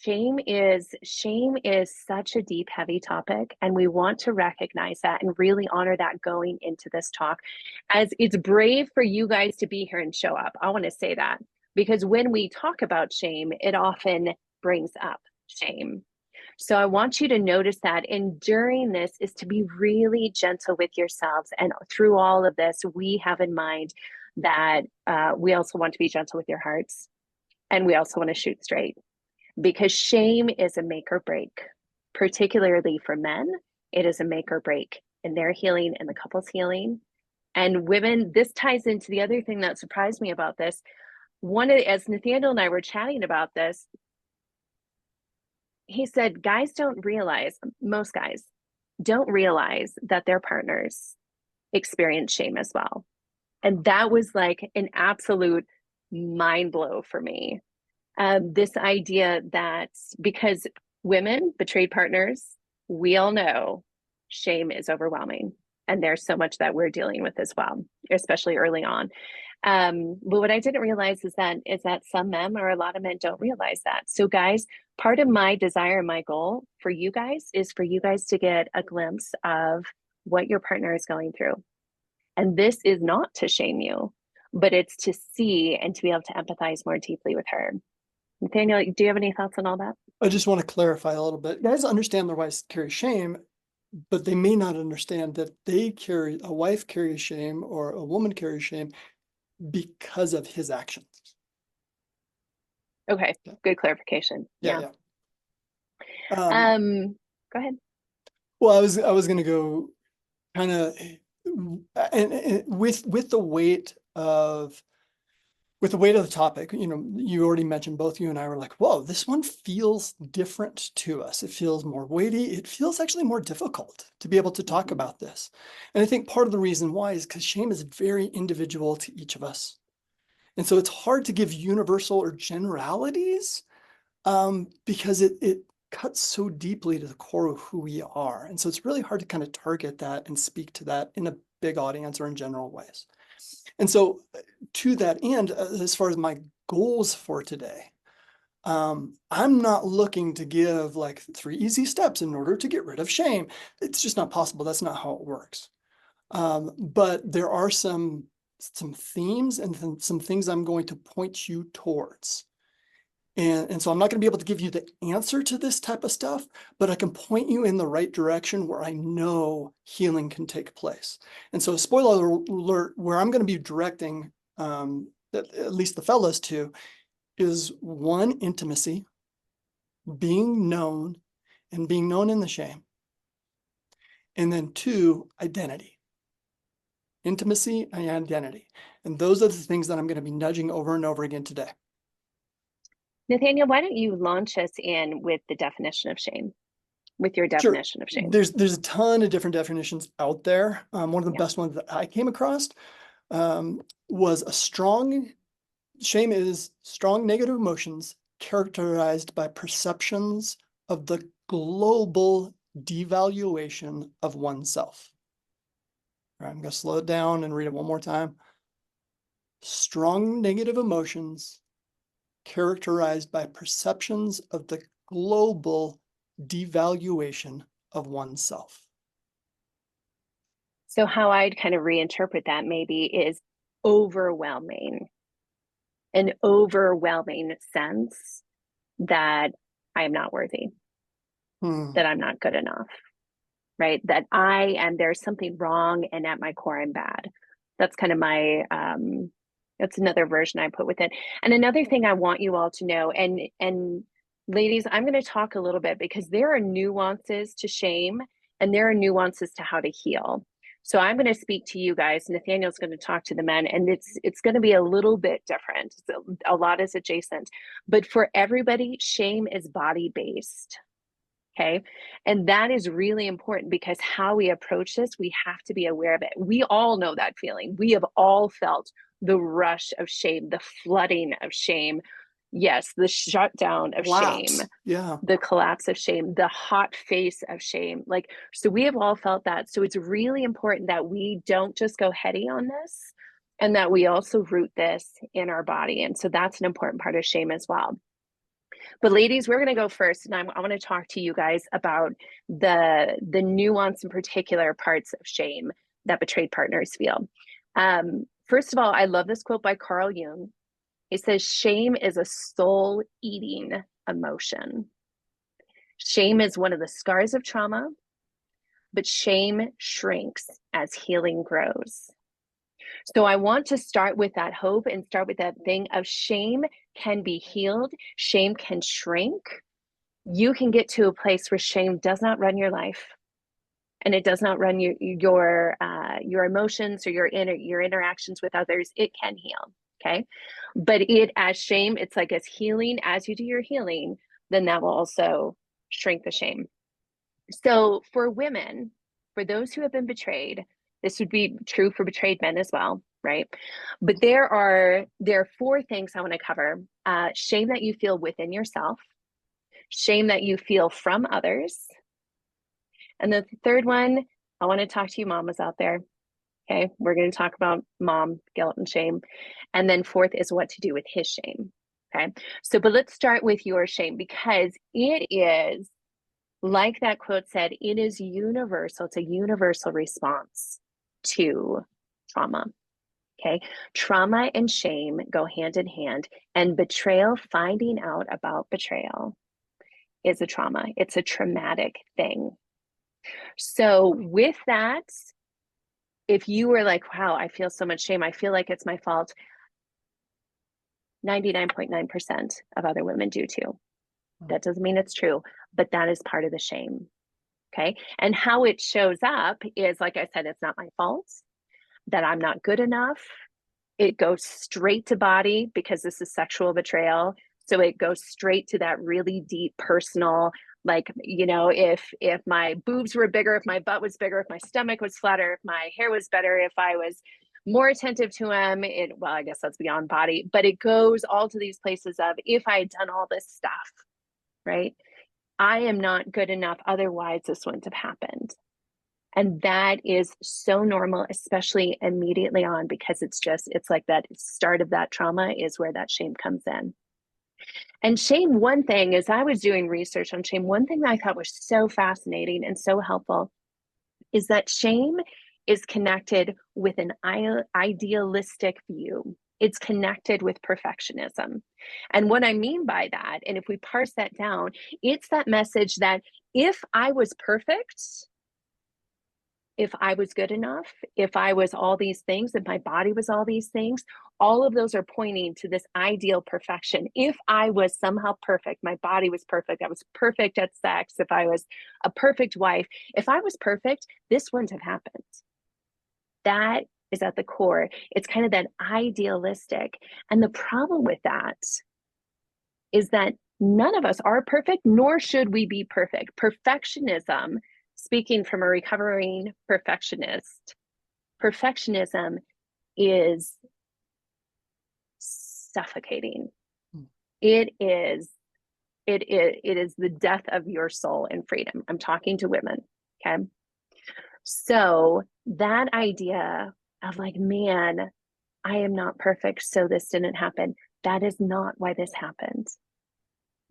Shame is such a deep, heavy topic, and we want to recognize that and really honor that going into this talk. As it's brave for you guys to be here and show up. I want to say that because when we talk about shame, it often brings up shame. So I want you to notice that. And during this is to be really gentle with yourselves. And through all of this, we have in mind that we also want to be gentle with your hearts. And we also want to shoot straight because shame is a make or break, particularly for men. It is a make or break in their healing and the couple's healing. And women, this ties into the other thing that surprised me about this. As Nathaniel and I were chatting about this, he said, guys don't realize, most guys don't realize that their partners experience shame as well. And that was like an absolute mind blow for me. This idea that because women, betrayed partners, we all know shame is overwhelming. And there's so much that we're dealing with as well, especially early on. But what I didn't realize is that some men or a lot of men don't realize that. So guys, part of my desire, my goal for you guys is for you guys to get a glimpse of what your partner is going through. And this is not to shame you, but it's to see and to be able to empathize more deeply with her. Nathaniel, do you have any thoughts on all that? I just want to clarify a little bit. Guys understand their wives carry shame, but they may not understand that a wife carries shame or a woman carries shame because of his actions. Okay, good clarification. Yeah. Go ahead. Well, I was going to go kind of and with the weight of the topic, you already mentioned, both you and I were like, whoa, this one feels different to us. It feels more weighty. It feels actually more difficult to be able to talk about this. And I think part of the reason why is because shame is very individual to each of us. And so it's hard to give universal or generalities because it cuts so deeply to the core of who we are. And so it's really hard to kind of target that and speak to that in a big audience or in general ways. And so to that end, as far as my goals for today, I'm not looking to give like 3 easy steps in order to get rid of shame. It's just not possible. That's not how it works. But there are some themes and some things I'm going to point you towards. And so I'm not going to be able to give you the answer to this type of stuff, but I can point you in the right direction where I know healing can take place. And so spoiler alert, where I'm going to be directing at least the fellas to is 1, intimacy, being known and being known in the shame. And then 2, identity. Intimacy and identity. And those are the things that I'm going to be nudging over and over again today. Nathaniel, why don't you launch us in with the definition of shame, with your definition of shame? There's a ton of different definitions out there. One of the best ones that I came across was shame is strong negative emotions characterized by perceptions of the global devaluation of oneself. All right, I'm going to slow it down and read it one more time. Strong negative emotions characterized by perceptions of the global devaluation of oneself. So how I'd kind of reinterpret that maybe is overwhelming, an overwhelming sense that I am not worthy, that I'm not good enough, right? That there's something wrong, and at my core, I'm bad. That's kind of that's another version I put with it. And another thing I want you all to know, and ladies, I'm going to talk a little bit because there are nuances to shame and there are nuances to how to heal. So I'm going to speak to you guys. Nathaniel's going to talk to the men, and it's going to be a little bit different. So a lot is adjacent, but for everybody, shame is body-based. Okay. And that is really important because how we approach this, we have to be aware of it. We all know that feeling. We have all felt the rush of shame, the flooding of shame. Yes, the shutdown of shame, the collapse of shame, the hot face of shame. So we have all felt that. So it's really important that we don't just go heady on this and that we also root this in our body. And so that's an important part of shame as well. But ladies, we're going to go first, and I want to talk to you guys about the nuance and particular parts of shame that betrayed partners feel. First of all, I love this quote by Carl Jung. He says, "Shame is a soul-eating emotion." Shame is one of the scars of trauma, but shame shrinks as healing grows. So I want to start with that hope and start with that thing of shame can be healed. Shame can shrink. You can get to a place where shame does not run your life, and it does not run your emotions or your interactions with others. It can heal. Okay. But it as shame, it's like as healing, as you do your healing, then that will also shrink the shame. So for women, for those who have been betrayed, this would be true for betrayed men as well, right? But there are four things I want to cover. Shame that you feel within yourself, shame that you feel from others, and the third one, I want to talk to you mamas out there. Okay, we're going to talk about mom guilt and shame. And then fourth is what to do with his shame. Okay, so but let's start with your shame, because it is, like that quote said, it is universal. It's a universal response to trauma. Okay, trauma and shame go hand in hand, and betrayal, finding out about betrayal, is a trauma. It's a traumatic thing. So with that, if you were like, wow, I feel so much shame, I feel like it's my fault, 99.9% of other women do too. That doesn't mean it's true, but that is part of the shame. Okay. And how it shows up is, like I said, it's not my fault, that I'm not good enough. It goes straight to body because this is sexual betrayal. So it goes straight to that really deep personal, like, you know, if my boobs were bigger, if my butt was bigger, if my stomach was flatter, if my hair was better, if I was more attentive to him, well, I guess that's beyond body, but it goes all to these places of, if I had done all this stuff, right? I am not good enough. Otherwise, this wouldn't have happened. And that is so normal, especially immediately on, because it's like that start of that trauma is where that shame comes in. And shame, one thing, as I was doing research on shame, one thing that I thought was so fascinating and so helpful is that shame is connected with an idealistic view. It's connected with perfectionism. And what I mean by that, and if we parse that down, it's that message that if I was perfect, if I was good enough, if I was all these things, if my body was all these things, all of those are pointing to this ideal perfection. If I was somehow perfect, my body was perfect, I was perfect at sex, if I was a perfect wife, if I was perfect, this wouldn't have happened. That is at the core. It's kind of that idealistic. And the problem with that is that none of us are perfect, nor should we be perfect. Perfectionism, speaking from a recovering perfectionist, perfectionism is suffocating. It is the death of your soul and freedom. I'm talking to women, okay? So that idea of like, man, I am not perfect, so this didn't happen. That is not why this happened.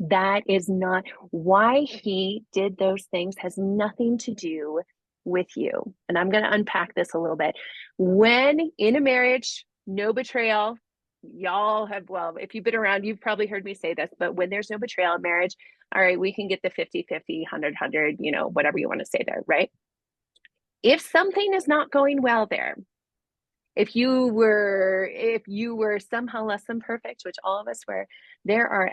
That is not why he did those things, has nothing to do with you. And I'm going to unpack this a little bit. When in a marriage, no betrayal, y'all have, well, if you've been around, you've probably heard me say this, but when there's no betrayal in marriage, all right, we can get the 50-50, 100-100, you know, whatever you want to say there, right? If something is not going well there, if you were somehow less than perfect, which all of us were, there are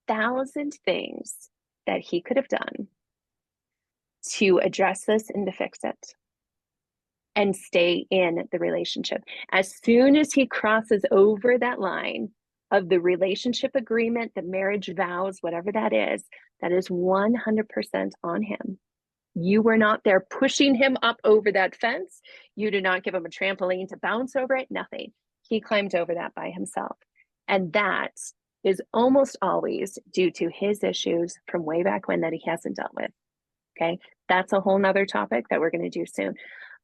1,000 things that he could have done to address this and to fix it and stay in the relationship. As soon as he crosses over that line of the relationship agreement, the marriage vows, whatever that is 100% on him. You were not there pushing him up over that fence. You did not give him a trampoline to bounce over it, nothing. He climbed over that by himself. And that is almost always due to his issues from way back when that he hasn't dealt with. Okay. That's a whole nother topic that we're going to do soon.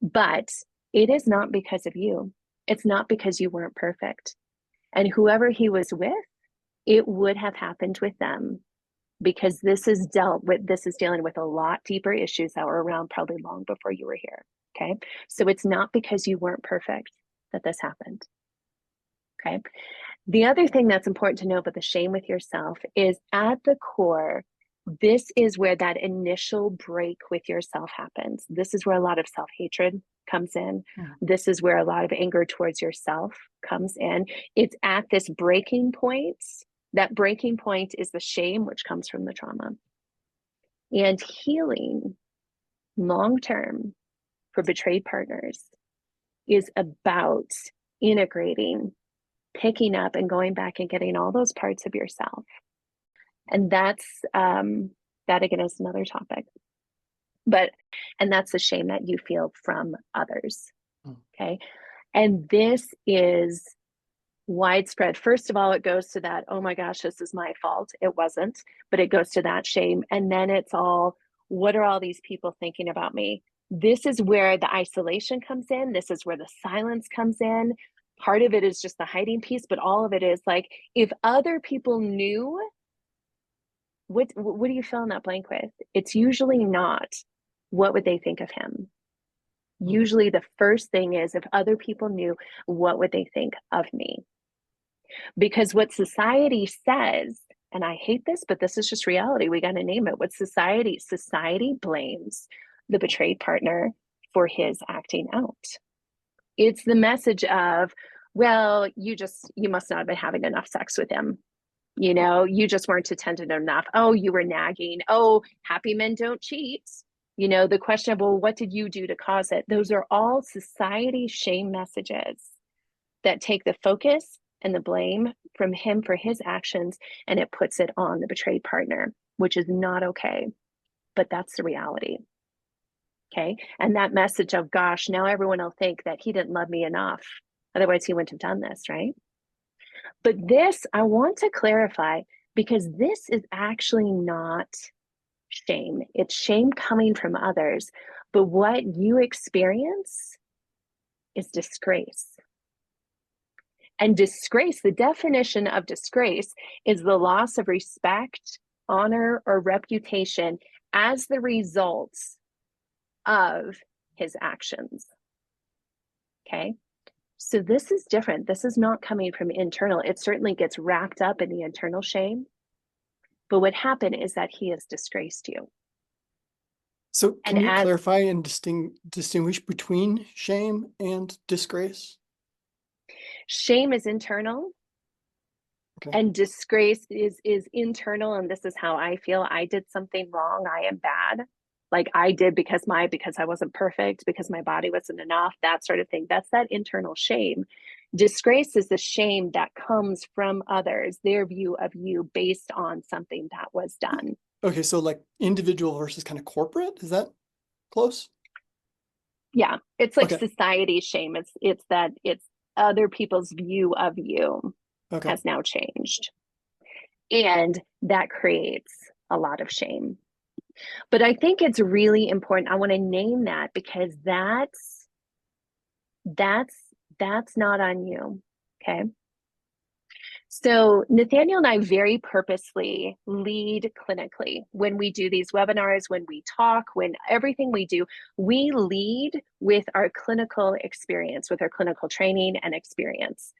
But it is not because of you. It's not because you weren't perfect. And whoever he was with, it would have happened with them because this is dealing with a lot deeper issues that were around probably long before you were here. Okay. So it's not because you weren't perfect that this happened. Okay. The other thing that's important to know about the shame with yourself is at the core, this is where that initial break with yourself happens. This is where a lot of self-hatred comes in. This is where a lot of anger towards yourself comes in. It's at this breaking point. That breaking point is the shame, which comes from the trauma. And healing long term for betrayed partners is about integrating, picking up, and going back and getting all those parts of yourself. And that again is another topic. And that's the shame that you feel from others. Okay. And this is widespread. First of all, it goes to that, oh my gosh, this is my fault. It wasn't, but it goes to that shame. And then it's all, what are all these people thinking about me? This is where the isolation comes in. This is where the silence comes in. Part of it is just the hiding piece, but all of it is like, if other people knew, what do you fill in that blank with? It's usually not, what would they think of him? Usually the first thing is, if other people knew, what would they think of me? Because what society says, and I hate this, but this is just reality, we got to name it. What society blames the betrayed partner for his acting out. It's the message of, well, you must not have been having enough sex with him. You just weren't attentive enough. Oh, you were nagging. Oh, happy men don't cheat. The question of, well, what did you do to cause it? Those are all society shame messages that take the focus and the blame from him for his actions, and it puts it on the betrayed partner, which is not okay. But that's the reality. Okay. And that message of, gosh, now everyone will think that he didn't love me enough. Otherwise, he wouldn't have done this, right? But this, I want to clarify, because this is actually not shame. It's shame coming from others. But what you experience is disgrace. And disgrace, the definition of disgrace is the loss of respect, honor, or reputation as the result of his actions. Okay. So this is different. This is not coming from internal. It certainly gets wrapped up in the internal shame. But what happened is that he has disgraced you. So can you clarify and distinguish between shame and disgrace? Shame is internal. Okay. And disgrace is internal. And this is how I feel. I did something wrong. I am bad. Like I did because I wasn't perfect, because my body wasn't enough, that sort of thing. That's that internal shame. Disgrace is the shame that comes from others, their view of you based on something that was done. Okay, so like individual versus kind of corporate, is that close? Yeah, it's like society shame. It's other people's view of you has now changed. And that creates a lot of shame. But I think it's really important. I want to name that, because that's not on you. Okay. So Nathaniel and I very purposely lead clinically when we do these webinars, when we talk, when everything we do, we lead with our clinical experience, with our clinical training and experience.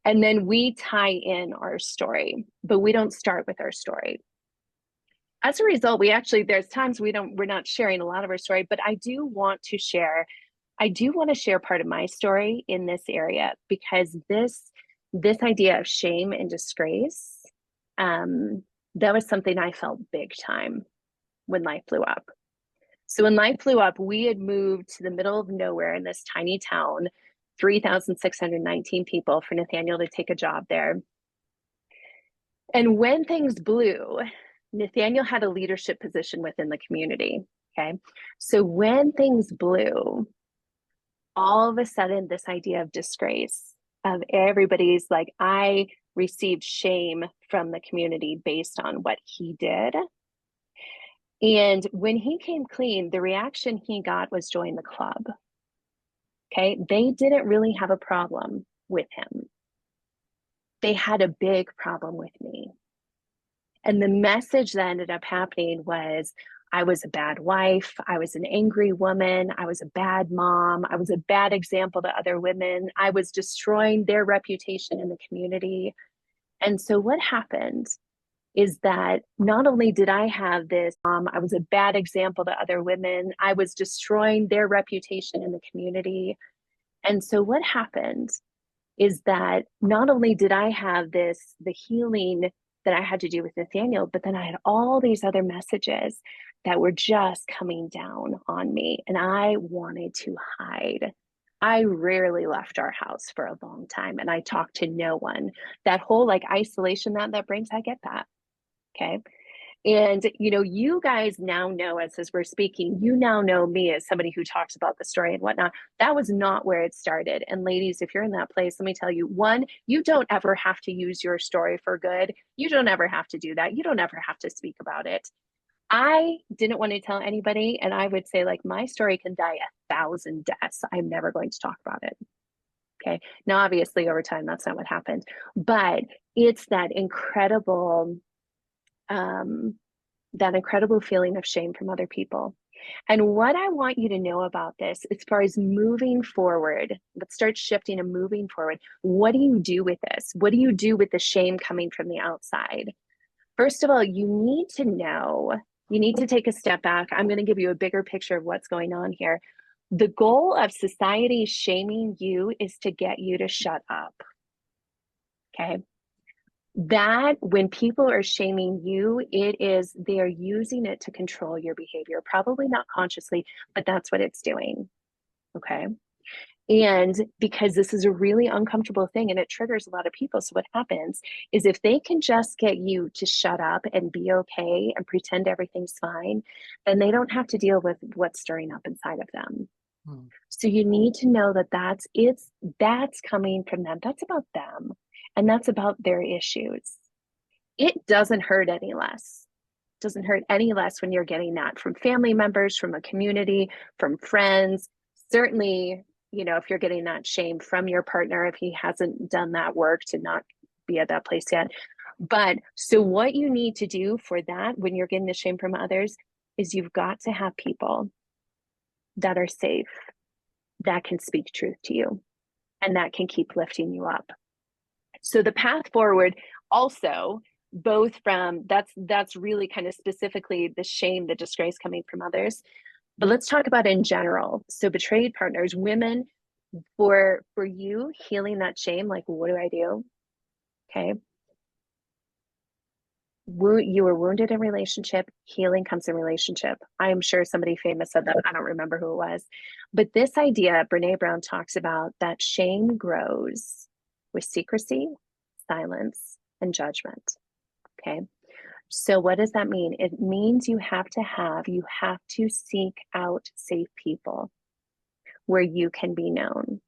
And then we tie in our story, but we don't start with our story. As a result, there's times we're not sharing a lot of our story, but I do want to share part of my story in this area, because this idea of shame and disgrace, that was something I felt big time when life blew up. So when life blew up, we had moved to the middle of nowhere in this tiny town, 3,619 people, for Nathaniel to take a job there. And when things blew, Nathaniel had a leadership position within the community. Okay. So when things blew, all of a sudden, this idea of disgrace, of everybody's like, I received shame from the community based on what he did. And when he came clean, the reaction he got was join the club. Okay. They didn't really have a problem with him. They had a big problem with me. And the message that ended up happening was I was a bad wife. I was an angry woman. I was a bad mom. I was a bad example to other women. I was destroying their reputation in the community. And so what happened is that not only did I have this, I was a bad example to other women, I was destroying their reputation in the community. And so what happened is that not only did I have this, the healing that I had to do with Nathaniel, but then I had all these other messages that were just coming down on me, and I wanted to hide. I rarely left our house for a long time, and I talked to no one. That whole like isolation that brings, I get that. Okay. And, you guys now know us as we're speaking, you now know me as somebody who talks about the story and whatnot. That was not where it started. And ladies, if you're in that place, let me tell you, one, you don't ever have to use your story for good. You don't ever have to do that. You don't ever have to speak about it. I didn't want to tell anybody. And I would say, like, my story can die 1,000 deaths. I'm never going to talk about it. Okay. Now, obviously, over time, that's not what happened. But it's um, that incredible feeling of shame from other people. And what I want you to know about this, as far as moving forward, let's start shifting and moving forward. What do you do with this? What do you do with the shame coming from the outside? First of all, you need to take a step back. I'm going to give you a bigger picture of what's going on here. The goal of society shaming you is to get you to shut up. Okay. That when people are shaming you, they are using it to control your behavior, probably not consciously, but that's what it's doing. Okay. And because this is a really uncomfortable thing and it triggers a lot of people. So what happens is if they can just get you to shut up and be okay and pretend everything's fine, then they don't have to deal with what's stirring up inside of them. So you need to know that that's coming from them. That's about them. And that's about their issues. It doesn't hurt any less. It doesn't hurt any less when you're getting that from family members, from a community, from friends. Certainly, if you're getting that shame from your partner, if he hasn't done that work to not be at that place yet. But so what you need to do for that when you're getting the shame from others is you've got to have people that are safe, that can speak truth to you, and that can keep lifting you up. So the path forward also, both from that's really kind of specifically the shame, the disgrace coming from others. But let's talk about in general. So betrayed partners, women, for you healing that shame, like, what do I do? Okay. You were wounded in relationship, healing comes in relationship. I am sure somebody famous said that. I don't remember who it was. But this idea, Brene Brown talks about that shame grows with secrecy, silence, and judgment. Okay. So what does that mean? It means you have to seek out safe people where you can be known.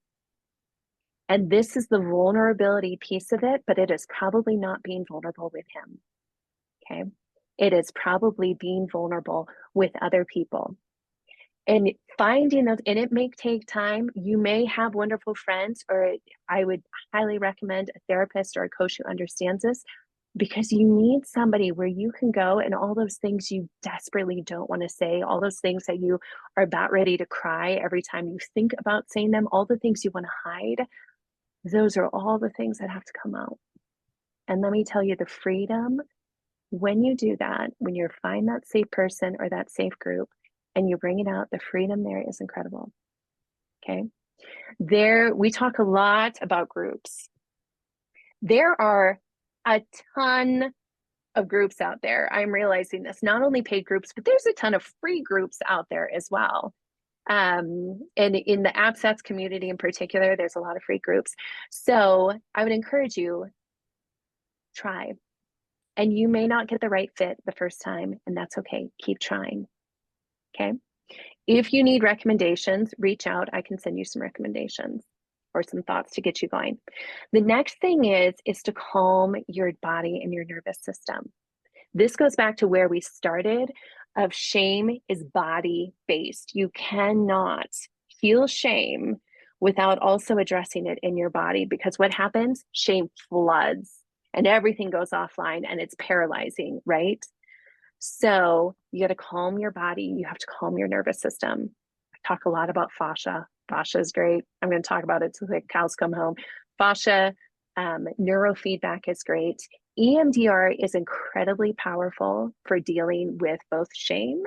And this is the vulnerability piece of it, but it is probably not being vulnerable with him. Okay. It is probably being vulnerable with other people. And finding those, and it may take time. You may have wonderful friends, or I would highly recommend a therapist or a coach who understands this, because you need somebody where you can go and all those things you desperately don't want to say, all those things that you are about ready to cry every time you think about saying them, all the things you want to hide, those are all the things that have to come out. And let me tell you, the freedom when you do that, when you find that safe person or that safe group and you bring it out, the freedom there is incredible. Okay. We talk a lot about groups. There are a ton of groups out there. I'm realizing this, not only paid groups, but there's a ton of free groups out there as well. And in the absence community in particular, there's a lot of free groups. So I would encourage you, try. And you may not get the right fit the first time, and that's okay. Keep trying. Okay. If you need recommendations, reach out. I can send you some recommendations or some thoughts to get you going. The next thing is to calm your body and your nervous system. This goes back to where we started of shame is body based. You cannot feel shame without also addressing it in your body, because what happens? Shame floods. and everything goes offline and it's paralyzing, right? So you got to calm your body. You have to calm your nervous system. I talk a lot about fascia. Fascia is great. I'm going to talk about it till the cows come home. Fascia, neurofeedback is great. EMDR is incredibly powerful for dealing with both shame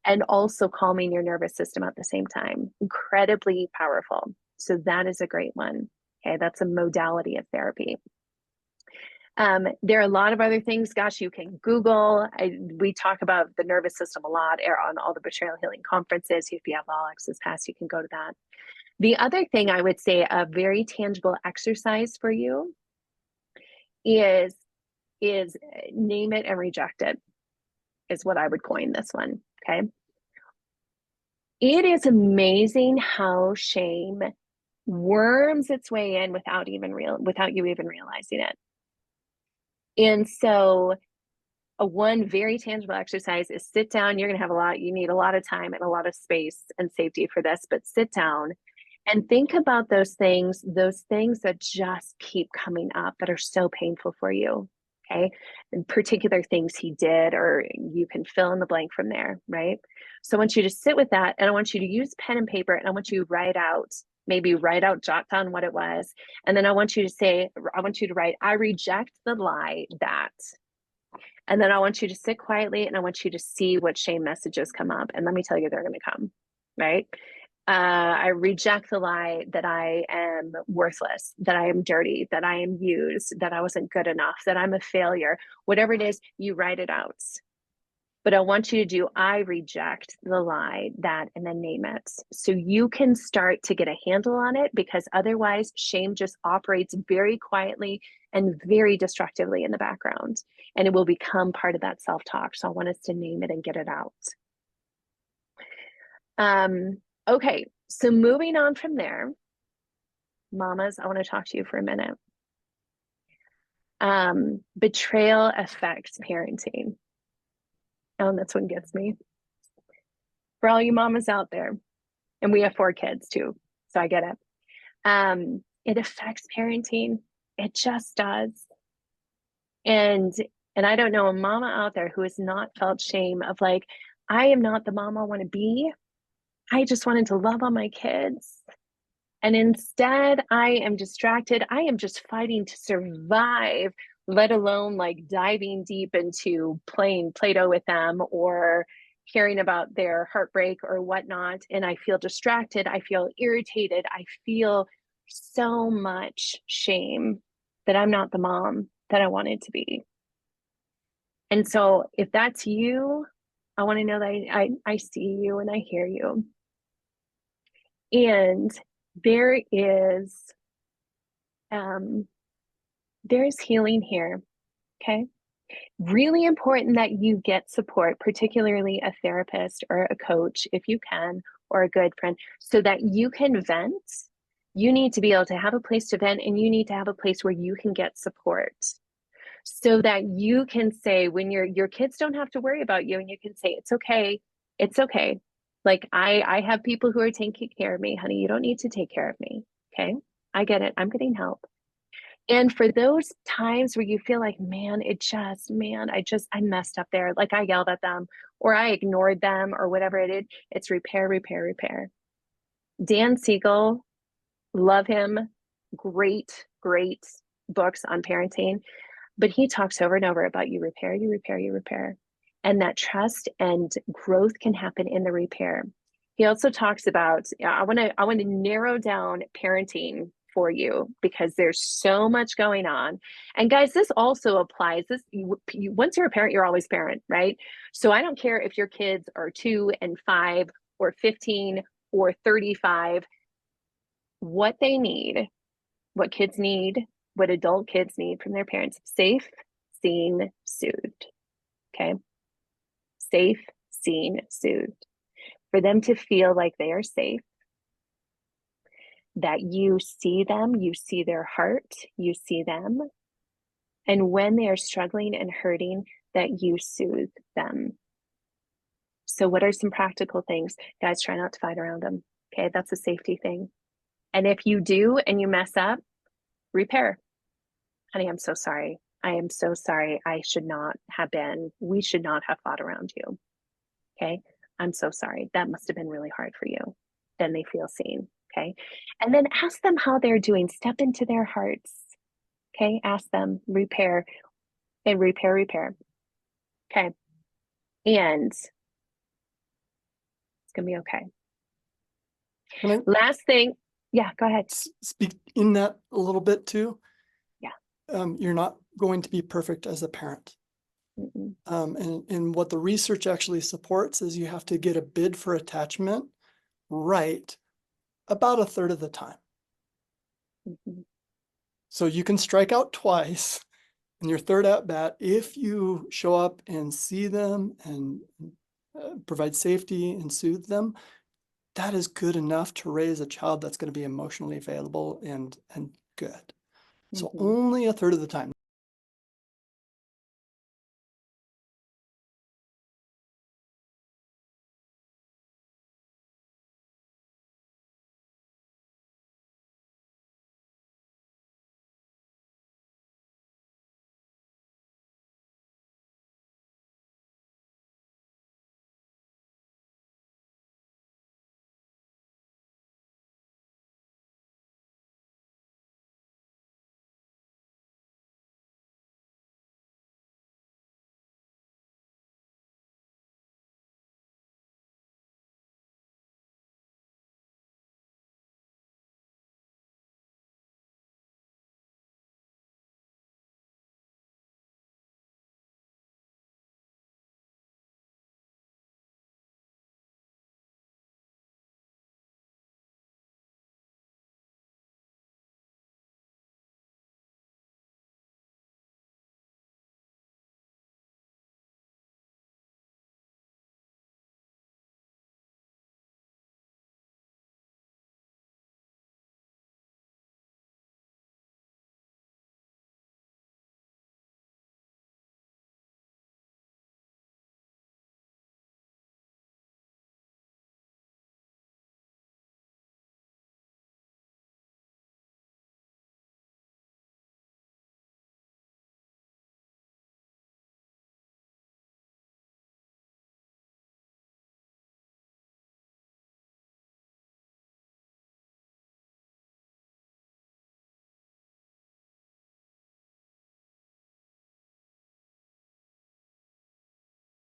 and also calming your nervous system at the same time. Incredibly powerful. So that is a great one. Okay, that's a modality of therapy. There are a lot of other things. Gosh, you can Google. We talk about the nervous system a lot on all the Betrayal Healing conferences. If you have All Access Pass, you can go to that. The other thing I would say, a very tangible exercise for you is name it and reject it, is what I would coin this one. Okay. It is amazing how shame worms its way in without you even realizing it. And so one very tangible exercise is sit down. You're going to have you need a lot of time and a lot of space and safety for this, but sit down and think about those things that just keep coming up that are so painful for you. Okay. And particular things he did, or you can fill in the blank from there. Right. So I want you to sit with that, and I want you to use pen and paper, and I want you to jot down what it was. And then I want you to write, I reject the lie that. And then I want you to sit quietly, and I want you to see what shame messages come up. And let me tell you, they're going to come, right? I reject the lie that I am worthless, that I am dirty, that I am used, that I wasn't good enough, that I'm a failure. Whatever it is, you write it out. But I want you to do, I reject the lie that, and then name it. So you can start to get a handle on it, because otherwise shame just operates very quietly and very destructively in the background, and it will become part of that self-talk. So I want us to name it and get it out. Okay, so moving on from there, mamas, I want to talk to you for a minute. Betrayal affects parenting. Oh, and that's what gets me. For all you mamas out there, and we have 4 kids too, so I get it. It affects parenting. It just does. And I don't know a mama out there who has not felt shame of like, I am not the mom I want to be. I just wanted to love on my kids. And instead, I am distracted. I am just fighting to survive, let alone like diving deep into playing Play-Doh with them or hearing about their heartbreak or whatnot. And I feel distracted. I feel irritated. I feel so much shame that I'm not the mom that I wanted to be. And so if that's you, I want to know that I see you and I hear you. And there is healing here. Okay. Really important that you get support, particularly a therapist or a coach, if you can, or a good friend, so that you can vent. You need to be able to have a place to vent, and you need to have a place where you can get support, so that you can say, when your kids don't have to worry about you, and you can say, it's okay. It's okay. Like I have people who are taking care of me, honey. You don't need to take care of me. Okay. I get it. I'm getting help. And for those times where you feel like, man, I messed up there. Like I yelled at them or I ignored them or whatever it is, it's repair, repair, repair. Dan Siegel, love him. Great, great books on parenting. But he talks over and over about you repair, you repair, you repair. And that trust and growth can happen in the repair. He also talks about, I want to narrow down parenting for you, because there's so much going on. And guys, this also applies. Once you're a parent, you're always parent, right? So I don't care if your kids are 2 and 5 or 15 or 35, what they need, what kids need, what adult kids need from their parents: safe, seen, soothed. Okay. Safe, seen, soothed. For them to feel like they are safe, that you see them, you see their heart, you see them. And when they are struggling and hurting, that you soothe them. So what are some practical things? Guys, try not to fight around them. Okay, that's a safety thing. And if you do and you mess up, repair. Honey, I'm so sorry. I am so sorry. I should not have been, we should not have fought around you. Okay. I'm so sorry. That must have been really hard for you. Then they feel seen. Okay. And then ask them how they're doing. Step into their hearts. Okay. Ask them, repair and repair, repair. Okay. And it's going to be okay. Can I Last thing. Yeah, go ahead. speak in that a little bit too? Yeah. You're not going to be perfect as a parent. And what the research actually supports is you have to get a bid for attachment right about a third of the time. So you can strike out twice in your third at bat if you show up and see them and provide safety and soothe them. That is good enough to raise a child that's going to be emotionally available and good. So only a third of the time.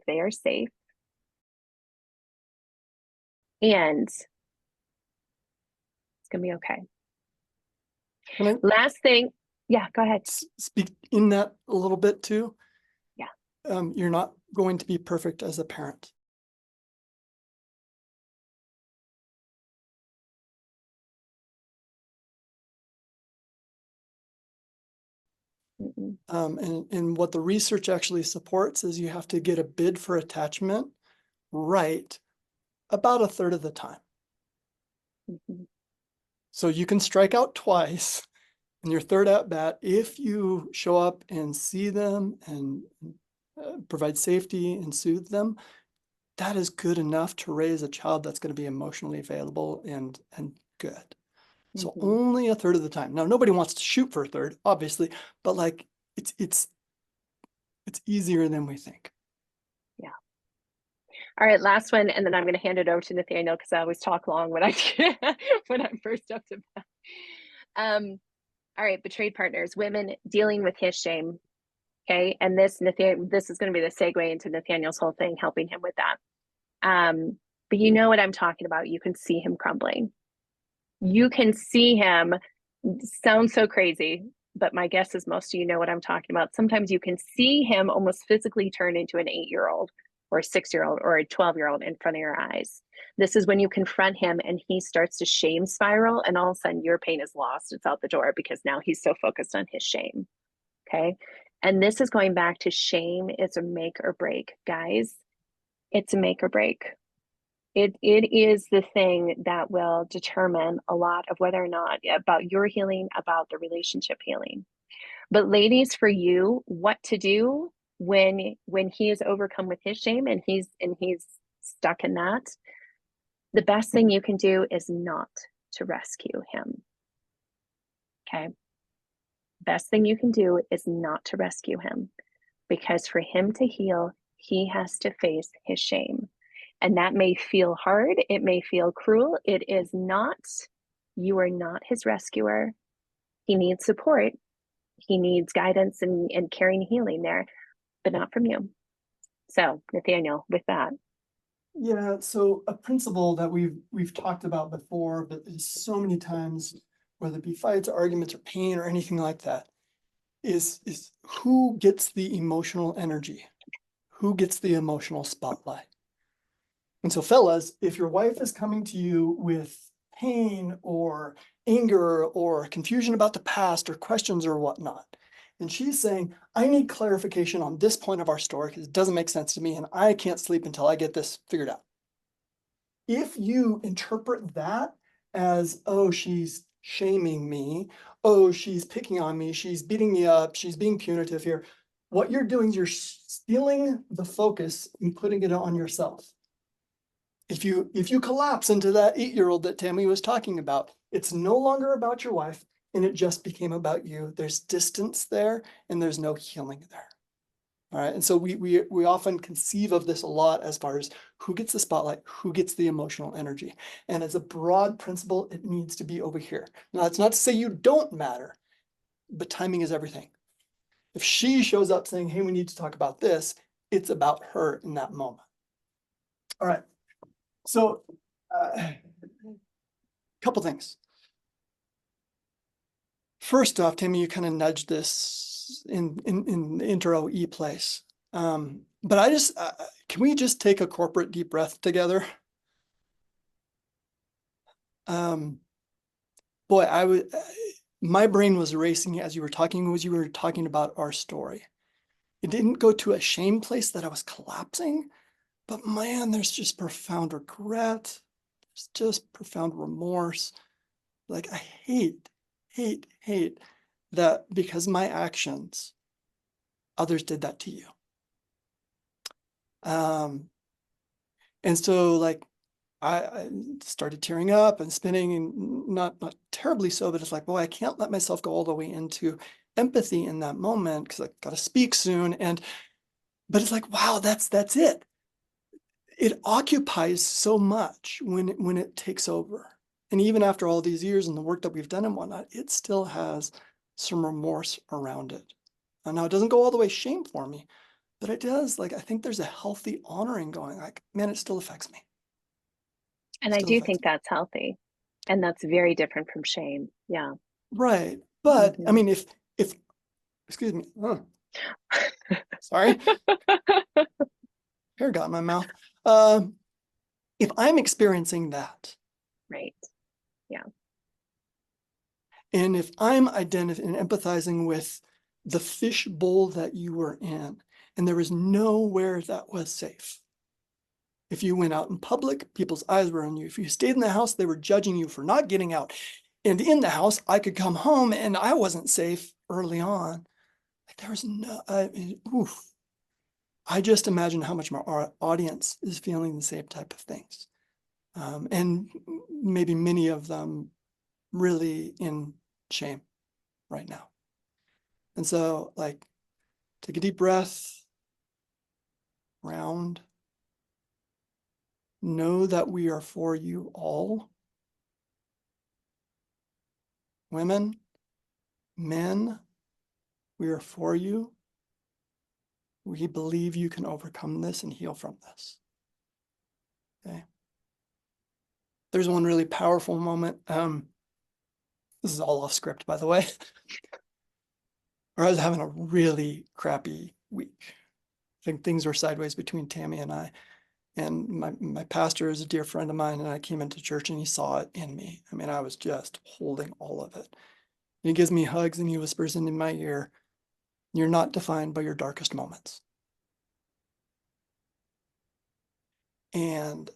They are safe. And it's going to be okay. Can I Last thing. Yeah, go ahead. speak in that a little bit too? Yeah. You're not going to be perfect as a parent. And what the research actually supports is you have to get a bid for attachment right about a third of the time. So you can strike out twice in your third at bat if you show up and see them and provide safety and soothe them. That is good enough to raise a child that's going to be emotionally available and good. So only a third of the time. Now, nobody wants to shoot for a third, obviously, but like it's easier than we think. Yeah. All right, last one, and then I'm going to hand it over to Nathaniel because I always talk long when I when I'm first up to bat. All right, betrayed partners, women dealing with his shame. Okay, and this is going to be the segue into Nathaniel's whole thing, helping him with that. But you know what I'm talking about. You can see him crumbling. You can see him. Sounds so crazy, but my guess is most of you know what I'm talking about. Sometimes you can see him almost physically turn into an 8-year-old or a 6-year-old or a 12-year-old in front of your eyes. This is when you confront him and he starts to shame spiral, and all of a sudden your pain is lost. It's out the door because now he's so focused on his shame. Okay. And this is going back to shame. It's a make or break, guys. It's a make or break. It is the thing that will determine a lot of whether or not about your healing, about the relationship healing. But ladies, for you, what to do when he is overcome with his shame and he's stuck in that, the best thing you can do is not to rescue him. Okay. Best thing you can do is not to rescue him, because for him to heal, he has to face his shame. And that may feel hard. It may feel cruel. It is not, you are not his rescuer. He needs support. He needs guidance and caring and healing there, but not from you. So, Nathaniel, with that. Yeah, so a principle that we've talked about before, but so many times, whether it be fights, arguments, or pain, or anything like that, is who gets the emotional energy? Who gets the emotional spotlight? And so, fellas, if your wife is coming to you with pain or anger or confusion about the past or questions or whatnot, and she's saying, I need clarification on this point of our story because it doesn't make sense to me and I can't sleep until I get this figured out. If you interpret that as, oh, she's shaming me, oh, she's picking on me, she's beating me up, she's being punitive here, what you're doing is you're stealing the focus and putting it on yourself. If you collapse into that 8-year-old that Tammy was talking about, it's no longer about your wife and it just became about you. There's distance there and there's no healing there. All right. And so we often conceive of this a lot as far as who gets the spotlight, who gets the emotional energy. And as a broad principle, it needs to be over here. Now, that's not to say you don't matter, but timing is everything. If she shows up saying, hey, we need to talk about this, it's about her in that moment. All right. So a couple things. First off, Tammy, you kind of nudged this in the intro place. But I just, can we just take a corporate deep breath together? Boy, my brain was racing as you were talking about our story. It didn't go to a shame place that I was collapsing, but man, there's just profound regret. There's just profound remorse. Like I hate that because my actions, others did that to you. And so like I started tearing up and spinning, and not terribly so, but it's like, boy, I can't let myself go all the way into empathy in that moment because I got to speak soon. But it's like, wow, that's it. It occupies so much when it takes over. And even after all these years and the work that we've done and whatnot, it still has some remorse around it. And now it doesn't go all the way shame for me, but it does. Like, I think there's a healthy honoring going, like, man, it still affects me. And I Still do affects think me. that's healthy. And that's very different from shame. Yeah. Right. But I Mm-hmm. mean, if excuse me, sorry, hair got in my mouth. If I'm experiencing that, Right. Yeah. and if I'm identifying and empathizing with the fish bowl that you were in, and there was nowhere that was safe. If you went out in public, people's eyes were on you. If you stayed in the house, they were judging you for not getting out. And in the house, I could come home and I wasn't safe early on. Like there was no, oof. I just imagine how much our audience is feeling the same type of things. And maybe many of them really in shame right now. And so, like, take a deep breath, round. Know that we are for you all. Women, men, we are for you. We believe you can overcome this and heal from this. Okay. There's one really powerful moment. This is all off script, by the way. Or I was having a really crappy week. I think things were sideways between Tammy and I. And my pastor is a dear friend of mine, and I came into church and he saw it in me. I mean, I was just holding all of it. And he gives me hugs and he whispers into my ear, you're not defined by your darkest moments. And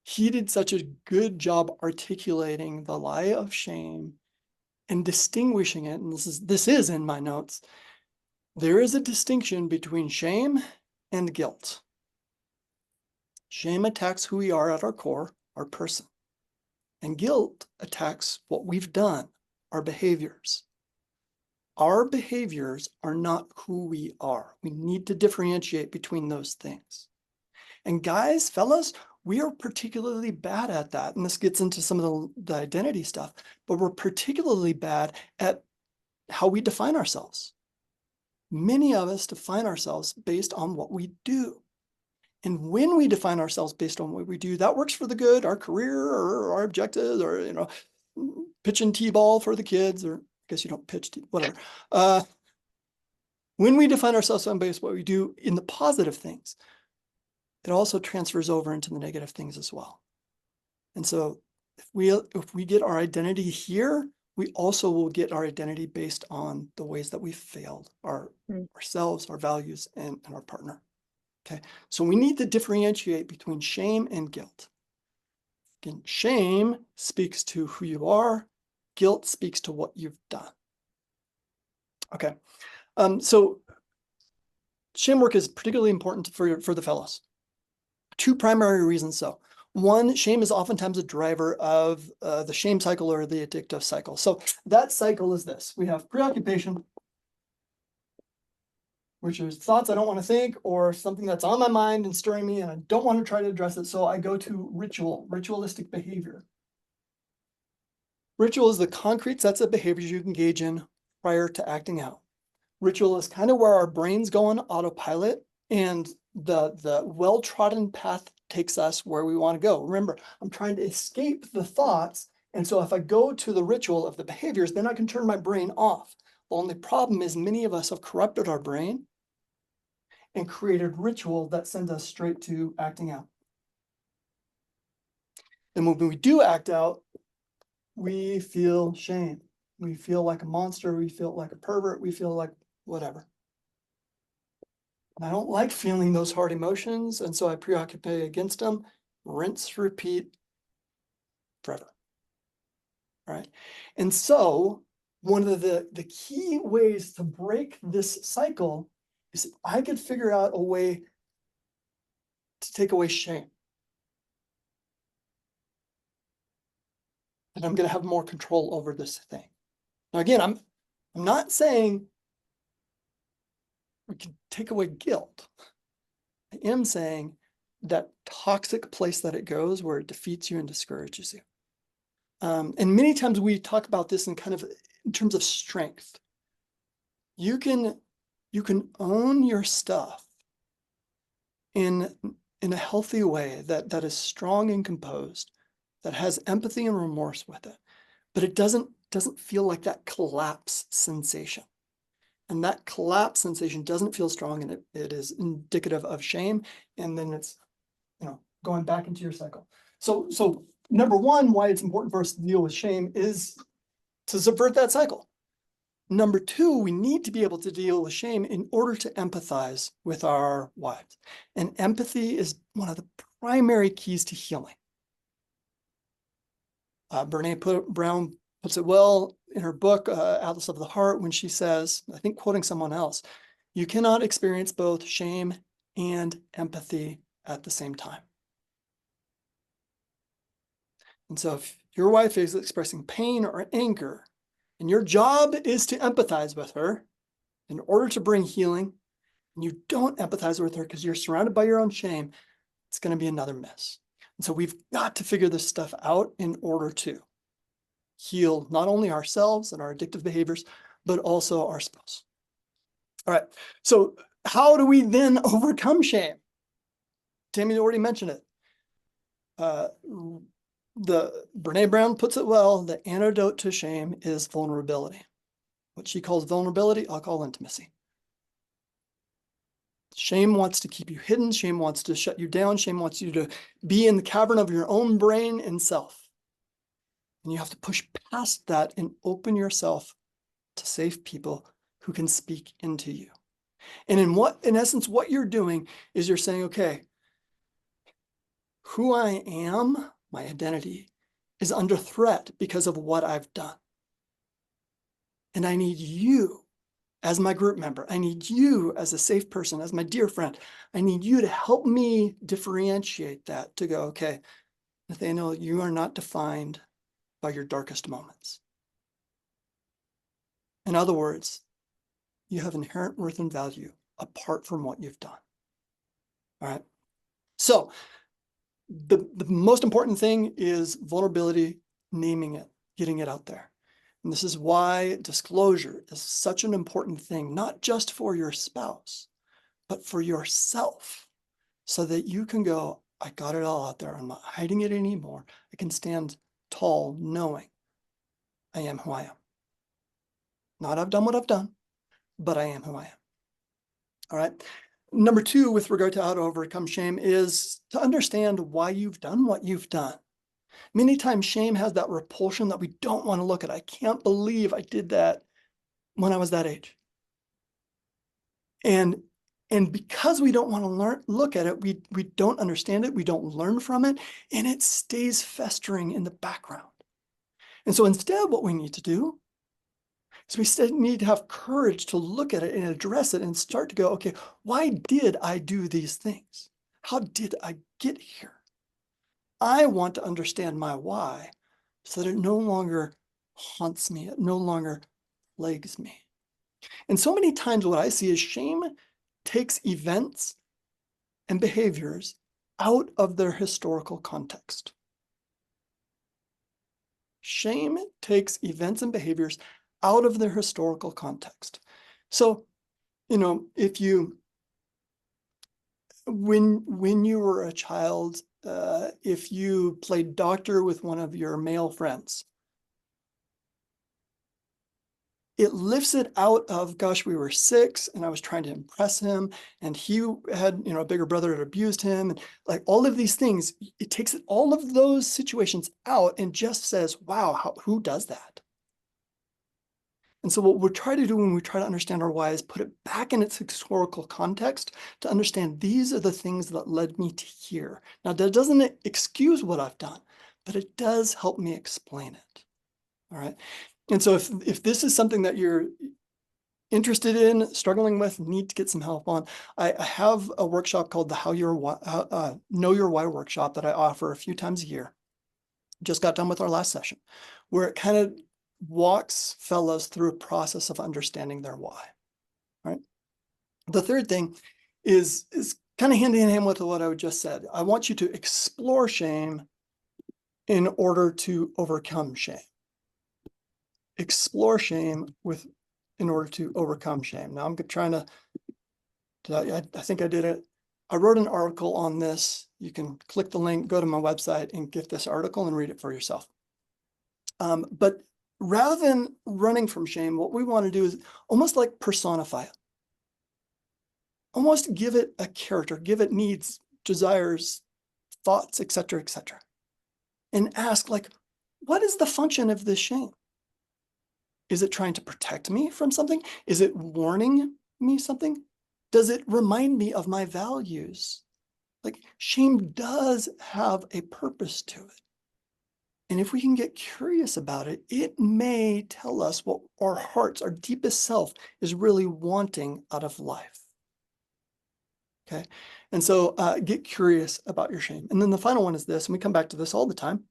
he did such a good job articulating the lie of shame and distinguishing it. And this is in my notes. There is a distinction between shame and guilt. Shame attacks who we are at our core, our person. And guilt attacks what we've done, our behaviors. Our behaviors are not who we are. We need to differentiate between those things. And guys, fellas, we are particularly bad at that. And this gets into some of the identity stuff, but we're particularly bad at how we define ourselves. Many of us define ourselves based on what we do. And when we define ourselves based on what we do, that works for the good, our career or our objectives, or, pitching T-ball for the kids, or I guess you don't pitch, whatever. When we define ourselves based on what we do in the positive things, it also transfers over into the negative things as well. And so if we get our identity here, we also will get our identity based on the ways that we failed ourselves, our values, and our partner. Okay, so we need to differentiate between shame and guilt. Again, shame speaks to who you are. Guilt speaks to what you've done. Okay, so shame work is particularly important for the fellows. Two primary reasons so. One, shame is oftentimes a driver of the shame cycle or the addictive cycle. So that cycle is this. We have preoccupation, which is thoughts I don't want to think, or something that's on my mind and stirring me, and I don't want to try to address it. So I go to ritualistic behavior. Ritual is the concrete sets of behaviors you engage in prior to acting out. Ritual is kind of where our brains go on autopilot, and the well-trodden path takes us where we want to go. Remember, I'm trying to escape the thoughts, and so if I go to the ritual of the behaviors, then I can turn my brain off. The only problem is many of us have corrupted our brain and created ritual that sends us straight to acting out. And when we do act out, we feel shame. We feel like a monster. We feel like a pervert. We feel like whatever. And I don't like feeling those hard emotions, and so I preoccupy against them, rinse, repeat, forever. All right. And so one of the key ways to break this cycle is if I could figure out a way to take away shame, then I'm going to have more control over this thing. Now, again, I'm not saying we can take away guilt. I am saying that toxic place that it goes where it defeats you and discourages you. And many times we talk about this in kind of in terms of strength. You can own your stuff in a healthy way that is strong and composed, that has empathy and remorse with it, but it doesn't feel like that collapse sensation. And that collapse sensation doesn't feel strong, and it is indicative of shame. And then it's, going back into your cycle. So number one, why it's important for us to deal with shame is to subvert that cycle. Number two, we need to be able to deal with shame in order to empathize with our wives. And empathy is one of the primary keys to healing. Brene Brown puts it well in her book, Atlas of the Heart, when she says, I think quoting someone else, you cannot experience both shame and empathy at the same time. And so if your wife is expressing pain or anger, and your job is to empathize with her in order to bring healing, and you don't empathize with her because you're surrounded by your own shame, it's going to be another mess. And so we've got to figure this stuff out in order to heal not only ourselves and our addictive behaviors, but also our spouse. All right, so how do we then overcome shame? Tammy already mentioned it. Brene Brown puts it well, the antidote to shame is vulnerability. What she calls vulnerability, I'll call intimacy. Shame wants to keep you hidden. Shame wants to shut you down. Shame wants you to be in the cavern of your own brain and self. And you have to push past that and open yourself to safe people who can speak into you. And in essence, what you're doing is you're saying, okay, who I am, my identity, is under threat because of what I've done. And I need you as my group member. I need you as a safe person, as my dear friend. I need you to help me differentiate that, to go, okay, Nathaniel, you are not defined by your darkest moments. In other words, you have inherent worth and value apart from what you've done. All right. So the most important thing is vulnerability, naming it, getting it out there. And this is why disclosure is such an important thing, not just for your spouse, but for yourself, so that you can go, I got it all out there. I'm not hiding it anymore. I can stand tall knowing I am who I am. Not I've done what I've done, but I am who I am. All right. Number two, with regard to how to overcome shame, is to understand why you've done what you've done. Many times shame has that repulsion that we don't want to look at. I can't believe I did that when I was that age. And because we don't want to look at it, we don't understand it, we don't learn from it, and it stays festering in the background. And so instead, what we need to do is we need to have courage to look at it and address it and start to go, okay, why did I do these things? How did I get here? I want to understand my why so that it no longer haunts me, it no longer plagues me. And so many times what I see is shame takes events and behaviors out of their historical context. Shame takes events and behaviors out of their historical context. So, if when you were a child, if you played doctor with one of your male friends, it lifts it out of, gosh, we were 6 and I was trying to impress him and he had, a bigger brother that abused him, and like all of these things, it takes all of those situations out and just says, wow, who does that? And so what we're trying to do when we try to understand our why is put it back in its historical context to understand these are the things that led me to here. Now, that doesn't excuse what I've done, but it does help me explain it. All right. And so if this is something that you're interested in, struggling with, need to get some help on, I have a workshop called the Know Your Why workshop that I offer a few times a year. Just got done with our last session, where it kind of walks fellows through a process of understanding their why. Right. The third thing is kind of hand in hand with what I just said. I want you to explore shame in order to overcome shame. Explore shame in order to overcome shame. Now I'm trying to, I think I did it. I wrote an article on this. You can click the link, go to my website and get this article and read it for yourself. But rather than running from shame, what we want to do is almost like personify it. Almost give it a character, give it needs, desires, thoughts, etc., and ask, like, what is the function of this shame? Is it trying to protect me from something? Is it warning me something? Does it remind me of my values? Like, shame does have a purpose to it. And if we can get curious about it, it may tell us what our hearts, our deepest self, is really wanting out of life. Okay. And so get curious about your shame. And then the final one is this, and we come back to this all the time.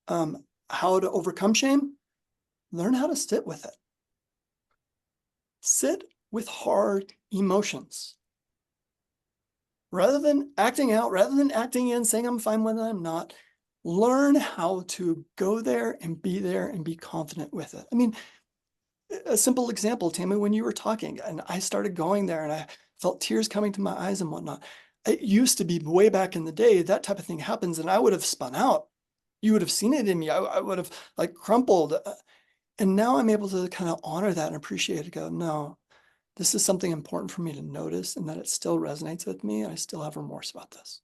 How to overcome shame? Learn how to sit with it. Sit with hard emotions. Rather than acting out, rather than acting in, saying I'm fine when I'm not, learn how to go there and be confident with it. I mean, a simple example, Tammy, when you were talking and I started going there and I felt tears coming to my eyes and whatnot. It used to be way back in the day, that type of thing happens and I would have spun out. You would have seen it in me. I would have like crumpled. And now I'm able to kind of honor that and appreciate it. Go, no, this is something important for me to notice and that it still resonates with me. I still have remorse about this.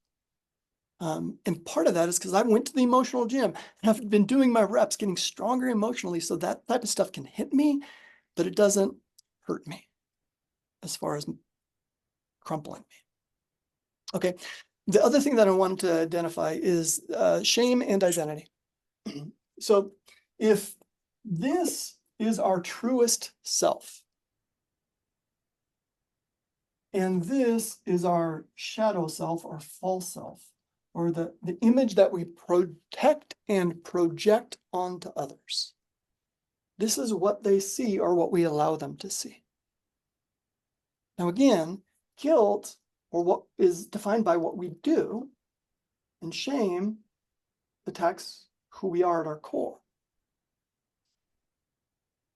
And part of that is because I went to the emotional gym and I've been doing my reps, getting stronger emotionally. So that type of stuff can hit me, but it doesn't hurt me as far as crumpling me. Okay. The other thing that I wanted to identify is shame and identity. So if this is our truest self, and this is our shadow self or false self, or the image that we protect and project onto others. This is what they see or what we allow them to see. Now, again, guilt, or what is defined by what we do, and shame attacks who we are at our core.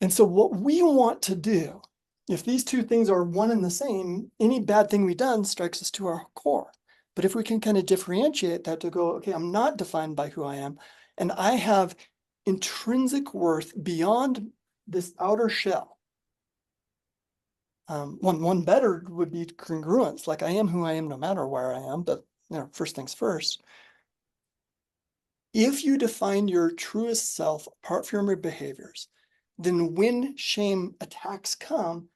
And so what we want to do, if these two things are one and the same, any bad thing we've done strikes us to our core. But if we can kind of differentiate that to go, okay, I'm not defined by who I am, and I have intrinsic worth beyond this outer shell. One better would be congruence, like I am who I am no matter where I am, but first things first. If you define your truest self apart from your behaviors, then when shame attacks come,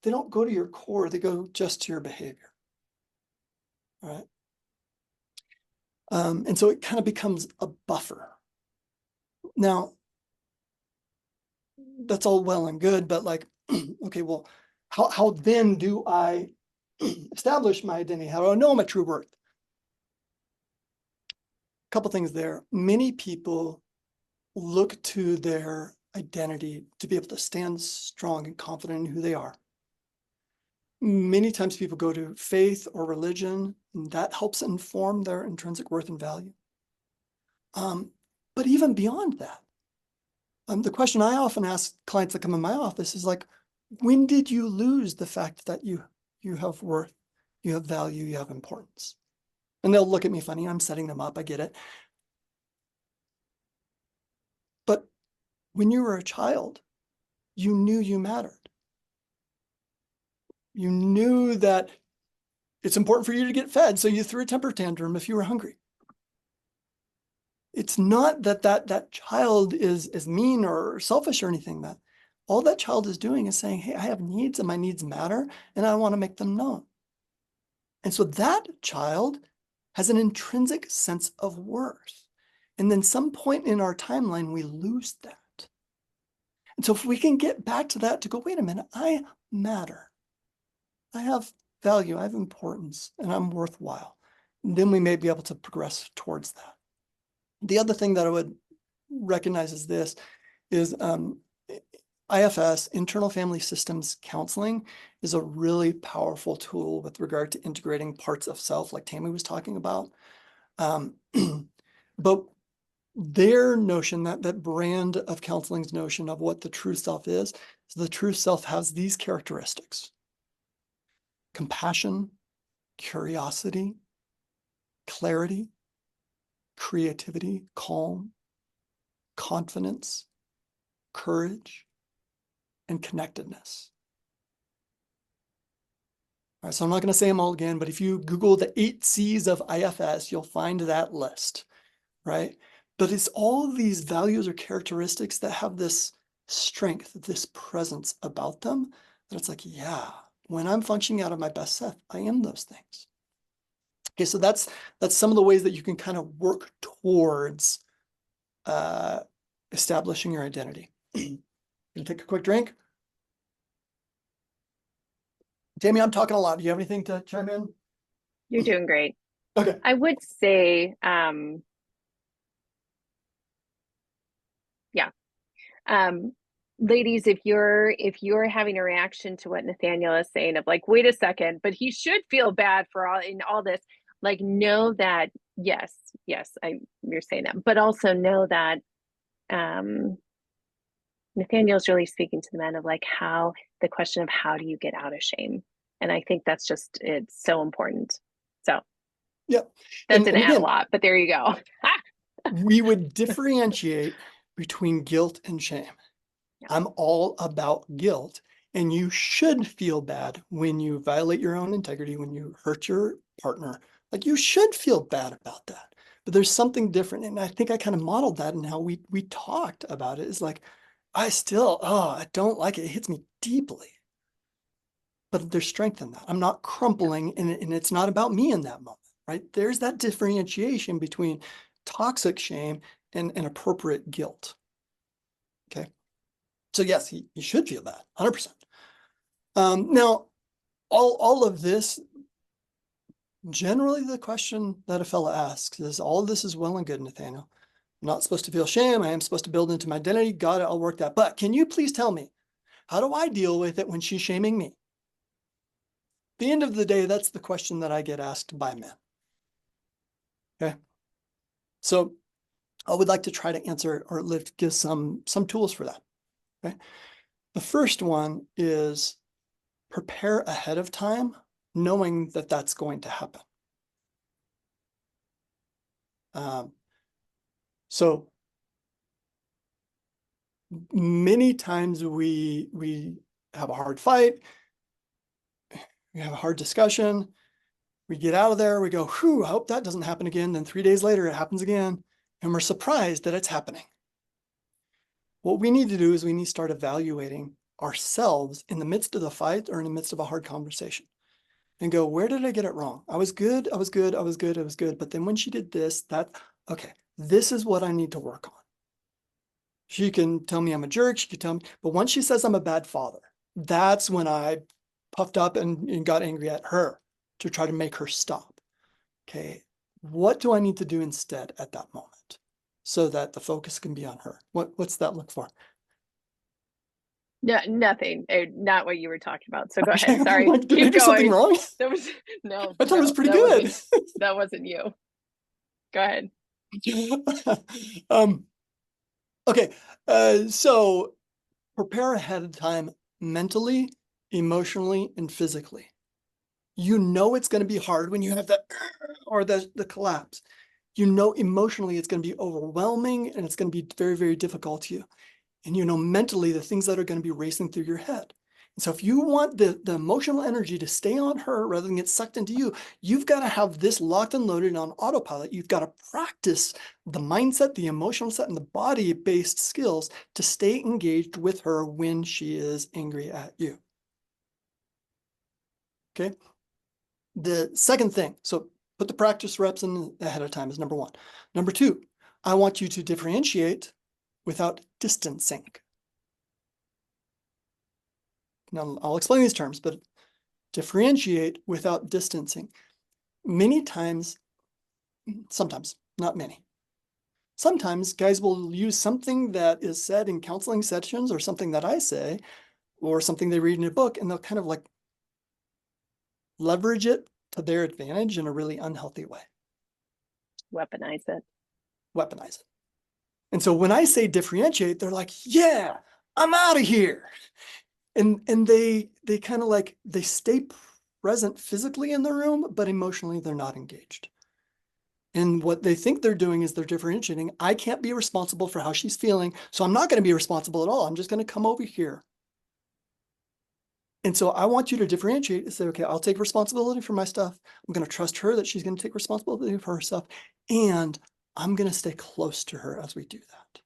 they don't go to your core, they go just to your behavior. All right. And so it kind of becomes a buffer. Now, that's all well and good, but like, okay, well, how then do I establish my identity? How do I know my true worth? A couple things there. Many people look to their identity to be able to stand strong and confident in who they are. Many times people go to faith or religion, and that helps inform their intrinsic worth and value. But even beyond that, the question I often ask clients that come in my office is like, when did you lose the fact that you have worth, you have value, you have importance? And they'll look at me funny. I'm setting them up. I get it. But when you were a child, you knew you mattered. You knew that it's important for you to get fed, so you threw a temper tantrum if you were hungry. It's not that child is mean or selfish or anything. That all that child is doing is saying, hey, I have needs and my needs matter, and I want to make them known. And so that child has an intrinsic sense of worth. And then some point in our timeline, we lose that. And so if we can get back to that to go, wait a minute, I matter. I have value, I have importance, and I'm worthwhile. And then we may be able to progress towards that. The other thing that I would recognize is this is IFS, Internal Family Systems Counseling, is a really powerful tool with regard to integrating parts of self, like Tammy was talking about. But their notion, that brand of counseling's notion of what the true self is, so the true self has these characteristics: compassion, curiosity, clarity, creativity, calm, confidence, courage, and connectedness. All right, so I'm not going to say them all again, but if you Google the 8 C's of IFS, you'll find that list, right? But it's all these values or characteristics that have this strength, this presence about them, that it's like, yeah, when I'm functioning out of my best self, I am those things. Okay, so that's some of the ways that you can kind of work towards establishing your identity. Gonna take a quick drink. Tammy, I'm talking a lot. Do you have anything to chime in? You're doing great. Okay. I would say, yeah. Ladies, if you're having a reaction to what Nathaniel is saying of like, wait a second, but he should feel bad for all this, like, know that yes, you're saying that, but also know that Nathaniel's really speaking to the men of like how the question of how do you get out of shame. And I think that's just, it's so important. So yeah, that didn't and add a again, lot, but there you go. we would differentiate between guilt and shame. Yeah. I'm all about guilt, and you should feel bad when you violate your own integrity, when you hurt your partner. Like, you should feel bad about that. But there's something different, and I think I kind of modeled that in how we talked about it. Is like, I don't like it. It hits me deeply. But there's strength in that. I'm not crumpling, and it's not about me in that moment, right? There's that differentiation between toxic shame and appropriate guilt. Okay. So yes, you should feel that 100%. Now, all of this Generally, the question that a fella asks is, all of this is well and good, Nathaniel. I'm not supposed to feel shame. I am supposed to build into my identity. Got it. I'll work that. But can you please tell me, how do I deal with it when she's shaming me? At the end of the day, that's the question that I get asked by men. Okay. So I would like to try to answer or give some tools for that. Okay. The first one is prepare ahead of time, knowing that that's going to happen. So many times we have a hard fight, we have a hard discussion, we get out of there, we go, whew, I hope that doesn't happen again. Then 3 days later, it happens again, and we're surprised that it's happening. What we need to do is we need to start evaluating ourselves in the midst of the fight or in the midst of a hard conversation and go, where did I get it wrong? I was good, I was good, I was good, I was good. But then when she did this, okay, this is what I need to work on. She can tell me I'm a jerk, she can tell me, but once she says I'm a bad father, that's when I puffed up and got angry at her to try to make her stop. Okay, what do I need to do instead at that moment so that the focus can be on her? What's that look for? No, nothing. Not what you were talking about. So go Okay, ahead. Sorry. like, did I Keep do something going. wrong? That was no, I thought it was no, pretty good. that wasn't you. Go ahead. um, okay, so prepare ahead of time mentally, emotionally, and physically. You know it's going to be hard when you have that or the collapse. You know emotionally it's going to be overwhelming and it's going to be very, very difficult to you. And you know mentally the things that are going to be racing through your head. And so if you want the emotional energy to stay on her rather than get sucked into you, you've got to have this locked and loaded on autopilot. You've got to practice the mindset, the emotional set, and the body-based skills to stay engaged with her when she is angry at you. Okay. The second thing, so put the practice reps in ahead of time is number one. Number two, I want you to differentiate without distancing. Now, I'll explain these terms, but differentiate without distancing. Many times, sometimes, not many. Sometimes guys will use something that is said in counseling sessions or something that I say or something they read in a book, and they'll kind of like leverage it to their advantage in a really unhealthy way. Weaponize it. Weaponize it. And so when I say differentiate, they're like, yeah, I'm out of here. And they kind of like, they stay present physically in the room, but emotionally they're not engaged. And what they think they're doing is they're differentiating. I can't be responsible for how she's feeling, so I'm not going to be responsible at all. I'm just going to come over here. And so I want you to differentiate and say, okay, I'll take responsibility for my stuff. I'm going to trust her that she's going to take responsibility for her stuff. And I'm going to stay close to her as we do that.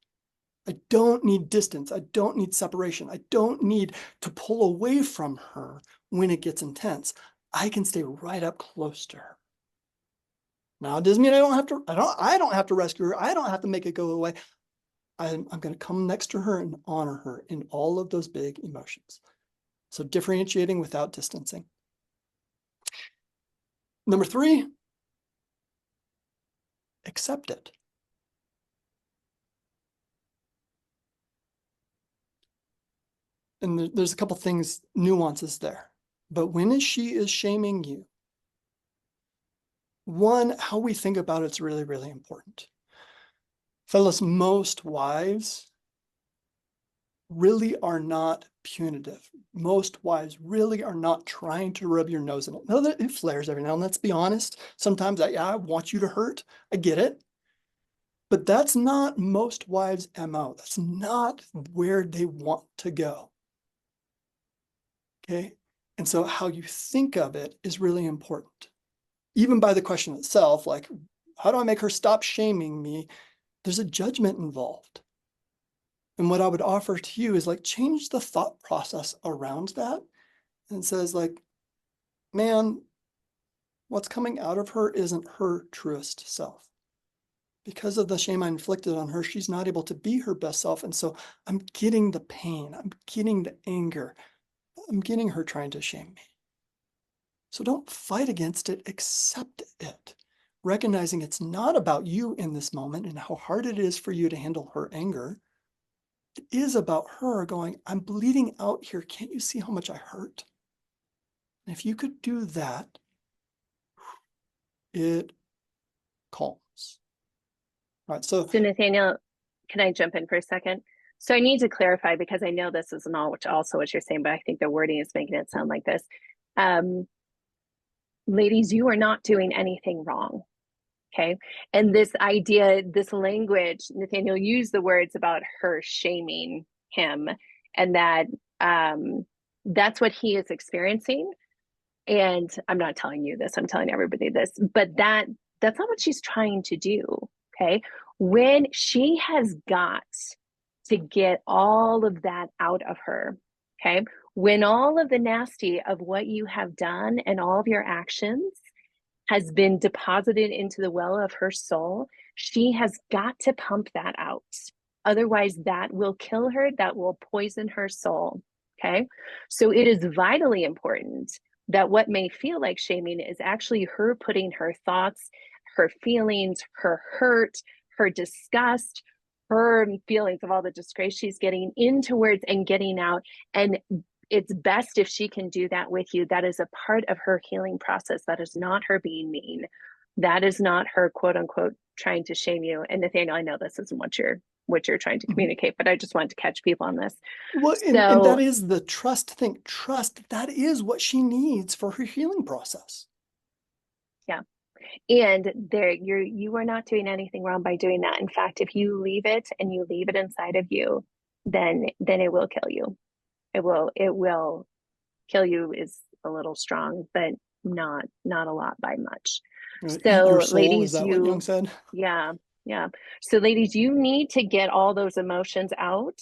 I don't need distance. I don't need separation. I don't need to pull away from her when it gets intense. I can stay right up close to her. Now, it doesn't mean I don't have to rescue her. I don't have to make it go away. I'm going to come next to her and honor her in all of those big emotions. So differentiating without distancing. Number three, accept it. And there's a couple things, nuances there. But when she is shaming you, one, how we think about it's really, really important. Fellas, most wives really are not punitive. Most wives really are not trying to rub your nose in it. No, it flares every now and then, let's be honest. Sometimes I want you to hurt. I get it. But that's not most wives' MO. That's not where they want to go. Okay? And so how you think of it is really important. Even by the question itself, like, how do I make her stop shaming me? There's a judgment involved. And what I would offer to you is like, change the thought process around that and says like, man, what's coming out of her isn't her truest self. Because of the shame I inflicted on her, she's not able to be her best self. And so I'm getting the pain, I'm getting the anger, I'm getting her trying to shame me. So don't fight against it, accept it. Recognizing it's not about you in this moment and how hard it is for you to handle her anger. It is about her going, I'm bleeding out here. Can't you see how much I hurt? And if you could do that, it calms. All right. So So Nathaniel, can I jump in for a second? So I need to clarify because I know this isn't all which also what you're saying, but I think the wording is making it sound like this. Um, Ladies, you are not doing anything wrong. Okay. And this idea, this language, Nathaniel used the words about her shaming him, and that that's what he is experiencing. And I'm not telling you this, I'm telling everybody this, but that's not what she's trying to do. Okay. When she has got to get all of that out of her, okay, when all of the nasty of what you have done and all of your actions has been deposited into the well of her soul, she has got to pump that out. Otherwise, that will kill her, that will poison her soul. Okay. So it is vitally important that what may feel like shaming is actually her putting her thoughts, her feelings, her hurt, her disgust, her feelings of all the disgrace she's getting into words and getting out. And it's best if she can do that with you. That is a part of her healing process. That is not her being mean. That is not her quote unquote trying to shame you. And Nathaniel, I know this isn't what you're trying to communicate, but I just wanted to catch people on this. well, and that So is the trust thing. Trust, that is what she needs for her healing process. yeah. And there you are not doing anything wrong by doing that. In fact, if you leave it and you leave it inside of you, then it will kill you. It will kill you is a little strong, but not a lot by much. Eat your So soul, is ladies, that what Jung said? yeah, yeah. So ladies, you need to get all those emotions out,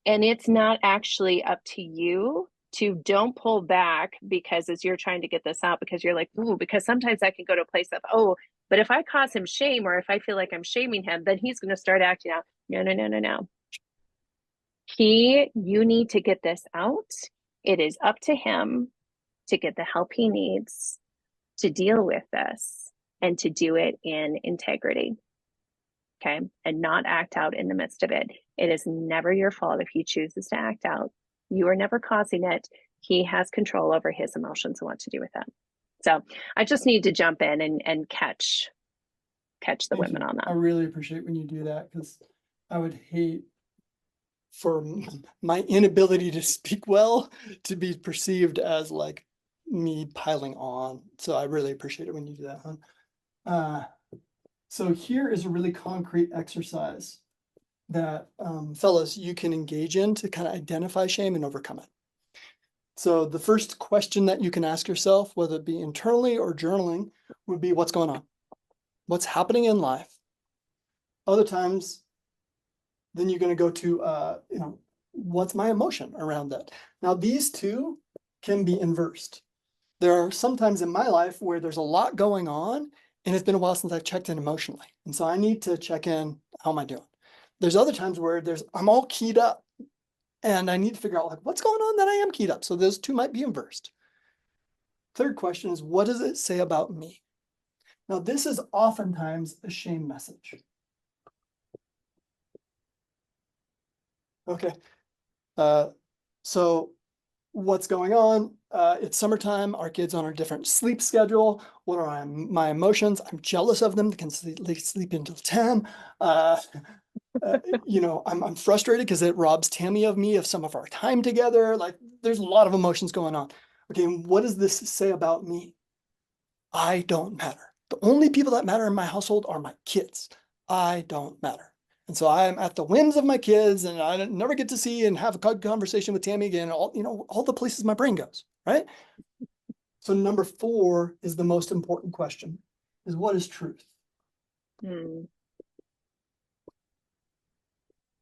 and it's not actually up to you to don't pull back because as you're trying to get this out, because you're like, ooh, because sometimes I can go to a place of, oh, but if I cause him shame or if I feel like I'm shaming him, then he's going to start acting out. No, no, no, no, no. You need to get this out. It is up to him to get the help he needs to deal with this and to do it in integrity. Okay. And not act out in the midst of it. It is never your fault if he chooses to act out. You are never causing it. He has control over his emotions and what to do with them. So I just need to jump in and catch the Thank women you. on I that. really appreciate when you do that, because I would hate for my inability to speak well to be perceived as like me piling on. So I really appreciate it when you do that, hon. So here is a really concrete exercise that fellas, you can engage in to kind of identify shame and overcome it. So the first question that you can ask yourself, whether it be internally or journaling, would be what's going on? What's happening in life? Other times, then you're going to go to, what's my emotion around that? Now, these two can be inversed. There are some times in my life where there's a lot going on and it's been a while since I've checked in emotionally. And so I need to check in, how am I doing? There's other times where I'm all keyed up and I need to figure out like what's going on that I am keyed up. So those two might be inversed. Third question is, what does it say about me? Now, this is oftentimes a shame message. Okay. So what's going on? It's summertime. Our kids on a different sleep schedule. What are my emotions? I'm jealous of them. They can sleep until 10. I'm frustrated because it robs Tammy of me of some of our time together. Like there's a lot of emotions going on. Okay, what does this say about me? I don't matter. The only people that matter in my household are my kids. I don't matter. And so I'm at the whims of my kids and I never get to see and have a conversation with Tammy again, all the places my brain goes, right? So number 4 is the most important question, is what is truth? Hmm.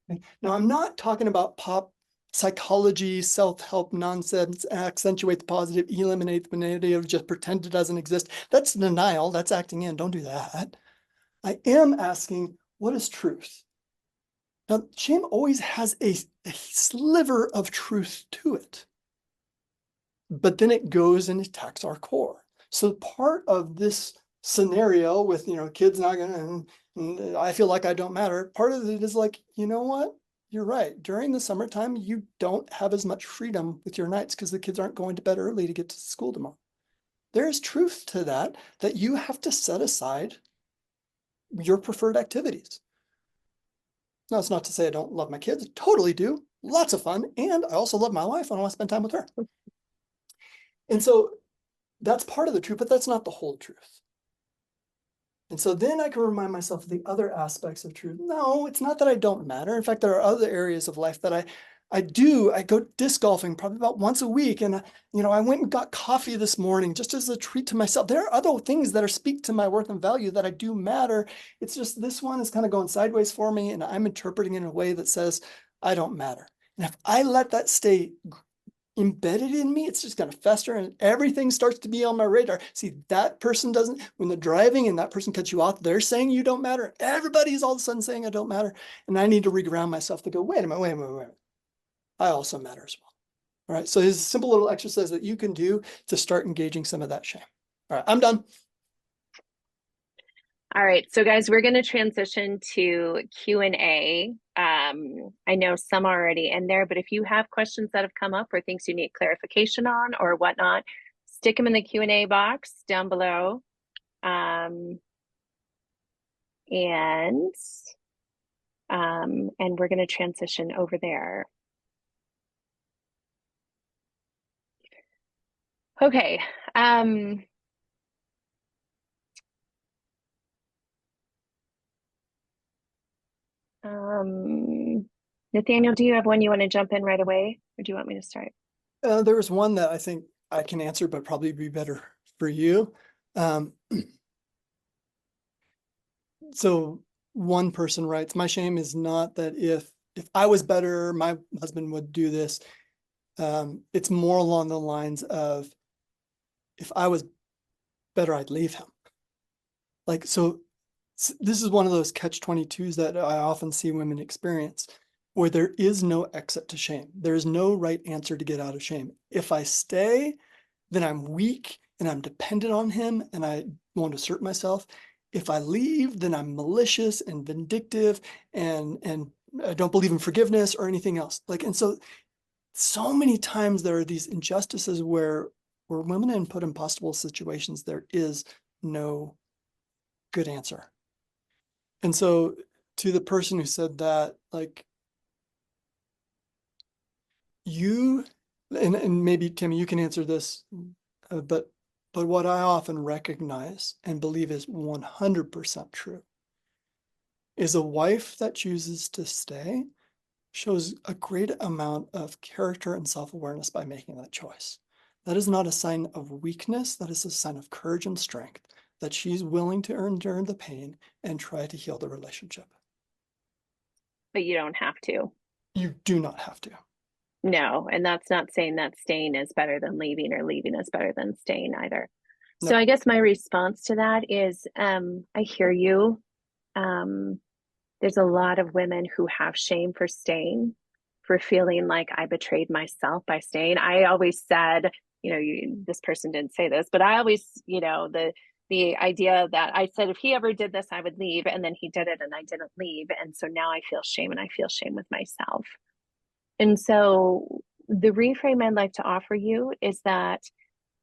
Okay. Now, I'm not talking about pop psychology, self-help nonsense, accentuate the positive, eliminate the negative, just pretend it doesn't exist. That's denial. That's acting in. Don't do that. I am asking, what is truth? Now, shame always has a sliver of truth to it. but then it goes and attacks our core. So part of this scenario with, kids not gonna, and I feel like I don't matter. Part of it is like, you know what? You're right. During the summertime, you don't have as much freedom with your nights because the kids aren't going to bed early to get to school tomorrow. There is truth to that you have to set aside your preferred activities. Now, it's not to say I don't love my kids. I totally do. Lots of fun. And I also love my wife and I want to spend time with her. And so that's part of the truth, but that's not the whole truth. And so then I can remind myself of the other aspects of truth. No, it's not that I don't matter. In fact, there are other areas of life that I do. I go disc golfing probably about once a week. And, I went and got coffee this morning just as a treat to myself. There are other things that speak to my worth and value that I do matter. It's just this one is kind of going sideways for me. And I'm interpreting it in a way that says, I don't matter. And if I let that stay embedded in me, it's just going to fester and everything starts to be on my radar. See, that person doesn't, when they're driving and that person cuts you off, they're saying you don't matter. Everybody's all of a sudden saying I don't matter. And I need to reground myself to go, wait a minute. I also matter as well. All right. So here's a simple little exercise that you can do to start engaging some of that shame. All right. I'm done. All right, so guys, we're going to transition to Q&A. I know some are already in there, but if you have questions that have come up or things you need clarification on or whatnot, stick them in the Q&A box down below. And we're going to transition over there. Okay. Nathaniel, do you have one you want to jump in right away, or do you want me to start? There was one that I think I can answer, but probably be better for you. So one person writes, my shame is not that if I was better, my husband would do this. It's more along the lines of if I was better, I'd leave him. Like, so this is one of those catch-22s that I often see women experience, where there is no exit to shame. There is no right answer to get out of shame. If I stay, then I'm weak and I'm dependent on him and I won't assert myself. If I leave, then I'm malicious and vindictive and I don't believe in forgiveness or anything else. Like, and so many times there are these injustices where women are put in impossible situations, there is no good answer. And so to the person who said that, like, you, and maybe Tammy, you can answer this, but what I often recognize and believe is 100% true is a wife that chooses to stay shows a great amount of character and self-awareness by making that choice. That is not a sign of weakness. That is a sign of courage and strength that she's willing to endure the pain and try to heal the relationship. But you don't have to. You do not have to. No, and that's not saying that staying is better than leaving or leaving is better than staying either. So No. I guess my response to that is I hear you. Um, there's a lot of women who have shame for staying, for feeling like I betrayed myself by staying. I always said, this person didn't say this, but I always, the idea that I said if he ever did this, I would leave, and then he did it and I didn't leave. And so now I feel shame and I feel shame with myself. And so the reframe I'd like to offer you is that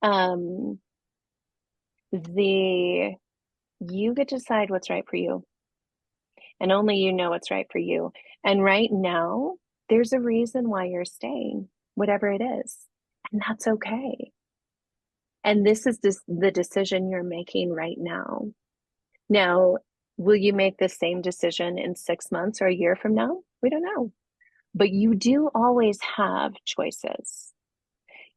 um, the you get to decide what's right for you, and only you know what's right for you. And right now, there's a reason why you're staying, whatever it is, and that's okay. And this is the decision you're making right now. Now, will you make the same decision in 6 months or a year from now? We don't know. But you do always have choices.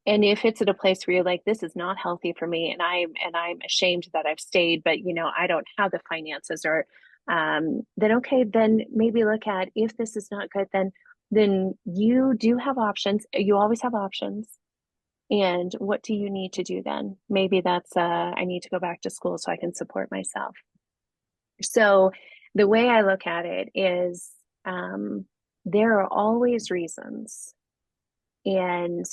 And if it's at a place where you're like, this is not healthy for me, and I'm ashamed that I've stayed, but I don't have the finances, or then okay, then maybe look at, if this is not good, then you do have options. You always have options. And what do you need to do then? Maybe that's I need to go back to school so I can support myself. So the way I look at it is there are always reasons. And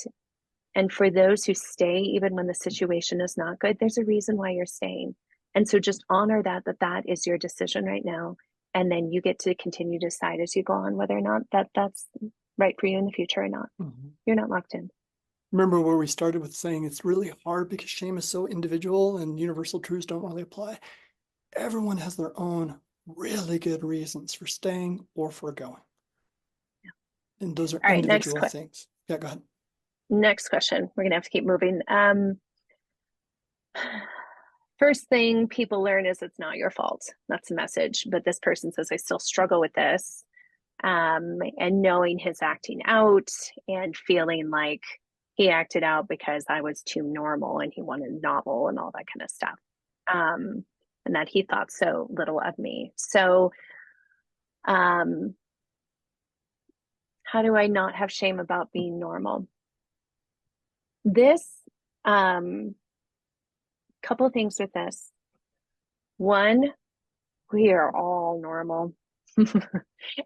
And for those who stay, even when the situation is not good, there's a reason why you're staying. And so just honor that is your decision right now. And then you get to continue to decide as you go on whether or not that's right for you in the future or not. Mm-hmm. You're not locked in. Remember where we started with saying it's really hard because shame is so individual and universal truths don't really apply. Everyone has their own really good reasons for staying or for going. Yeah. And those are All right, individual things. Yeah, go ahead. Next question. We're gonna have to keep moving. First thing people learn is it's not your fault. That's the message. But this person says, I still struggle with this. And knowing his acting out and feeling like he acted out because I was too normal and he wanted a novel and all that kind of stuff. And that he thought so little of me. So, how do I not have shame about being normal? This, couple things with this. One, we are all normal.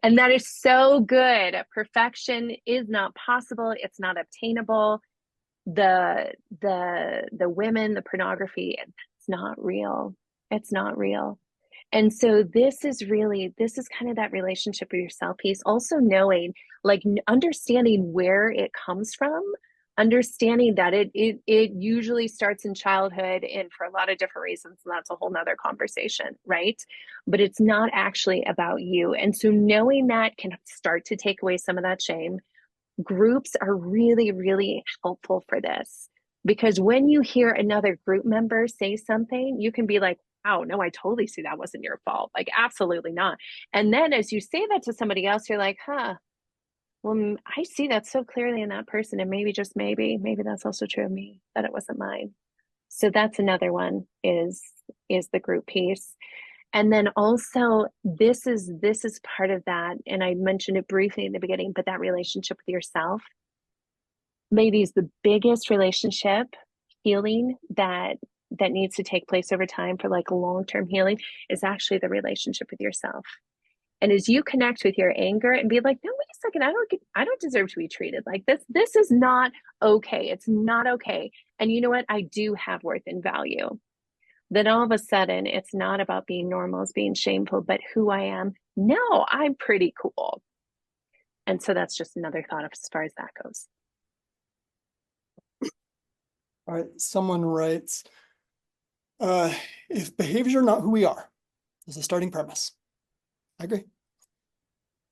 And that is so good. Perfection is not possible. It's not obtainable. The women, the pornography, it's not real. It's not real. And so this is kind of that relationship with yourself piece. Also knowing, like understanding where it comes from, understanding that it usually starts in childhood and for a lot of different reasons, and that's a whole nother conversation, right? But it's not actually about you. And so knowing that can start to take away some of that shame. Groups are really, really helpful for this because when you hear another group member say something, you can be like, oh, no, I totally see that wasn't your fault. Like, absolutely not. And then as you say that to somebody else, you're like, huh, well, I see that so clearly in that person. And maybe, just maybe that's also true of me, that it wasn't mine. So that's another one is the group piece. And then also this is part of that. And I mentioned it briefly in the beginning, but that relationship with yourself, ladies, the biggest relationship healing that needs to take place over time for like long-term healing is actually the relationship with yourself. And as you connect with your anger and be like, no, wait a second, I don't deserve to be treated like this. This is not okay. It's not okay. And you know what? I do have worth and value. Then all of a sudden, it's not about being normal, it's being shameful, but who I am. No, I'm pretty cool. And so that's just another thought as far as that goes. All right, someone writes, if behaviors are not who we are, is a starting premise. I agree.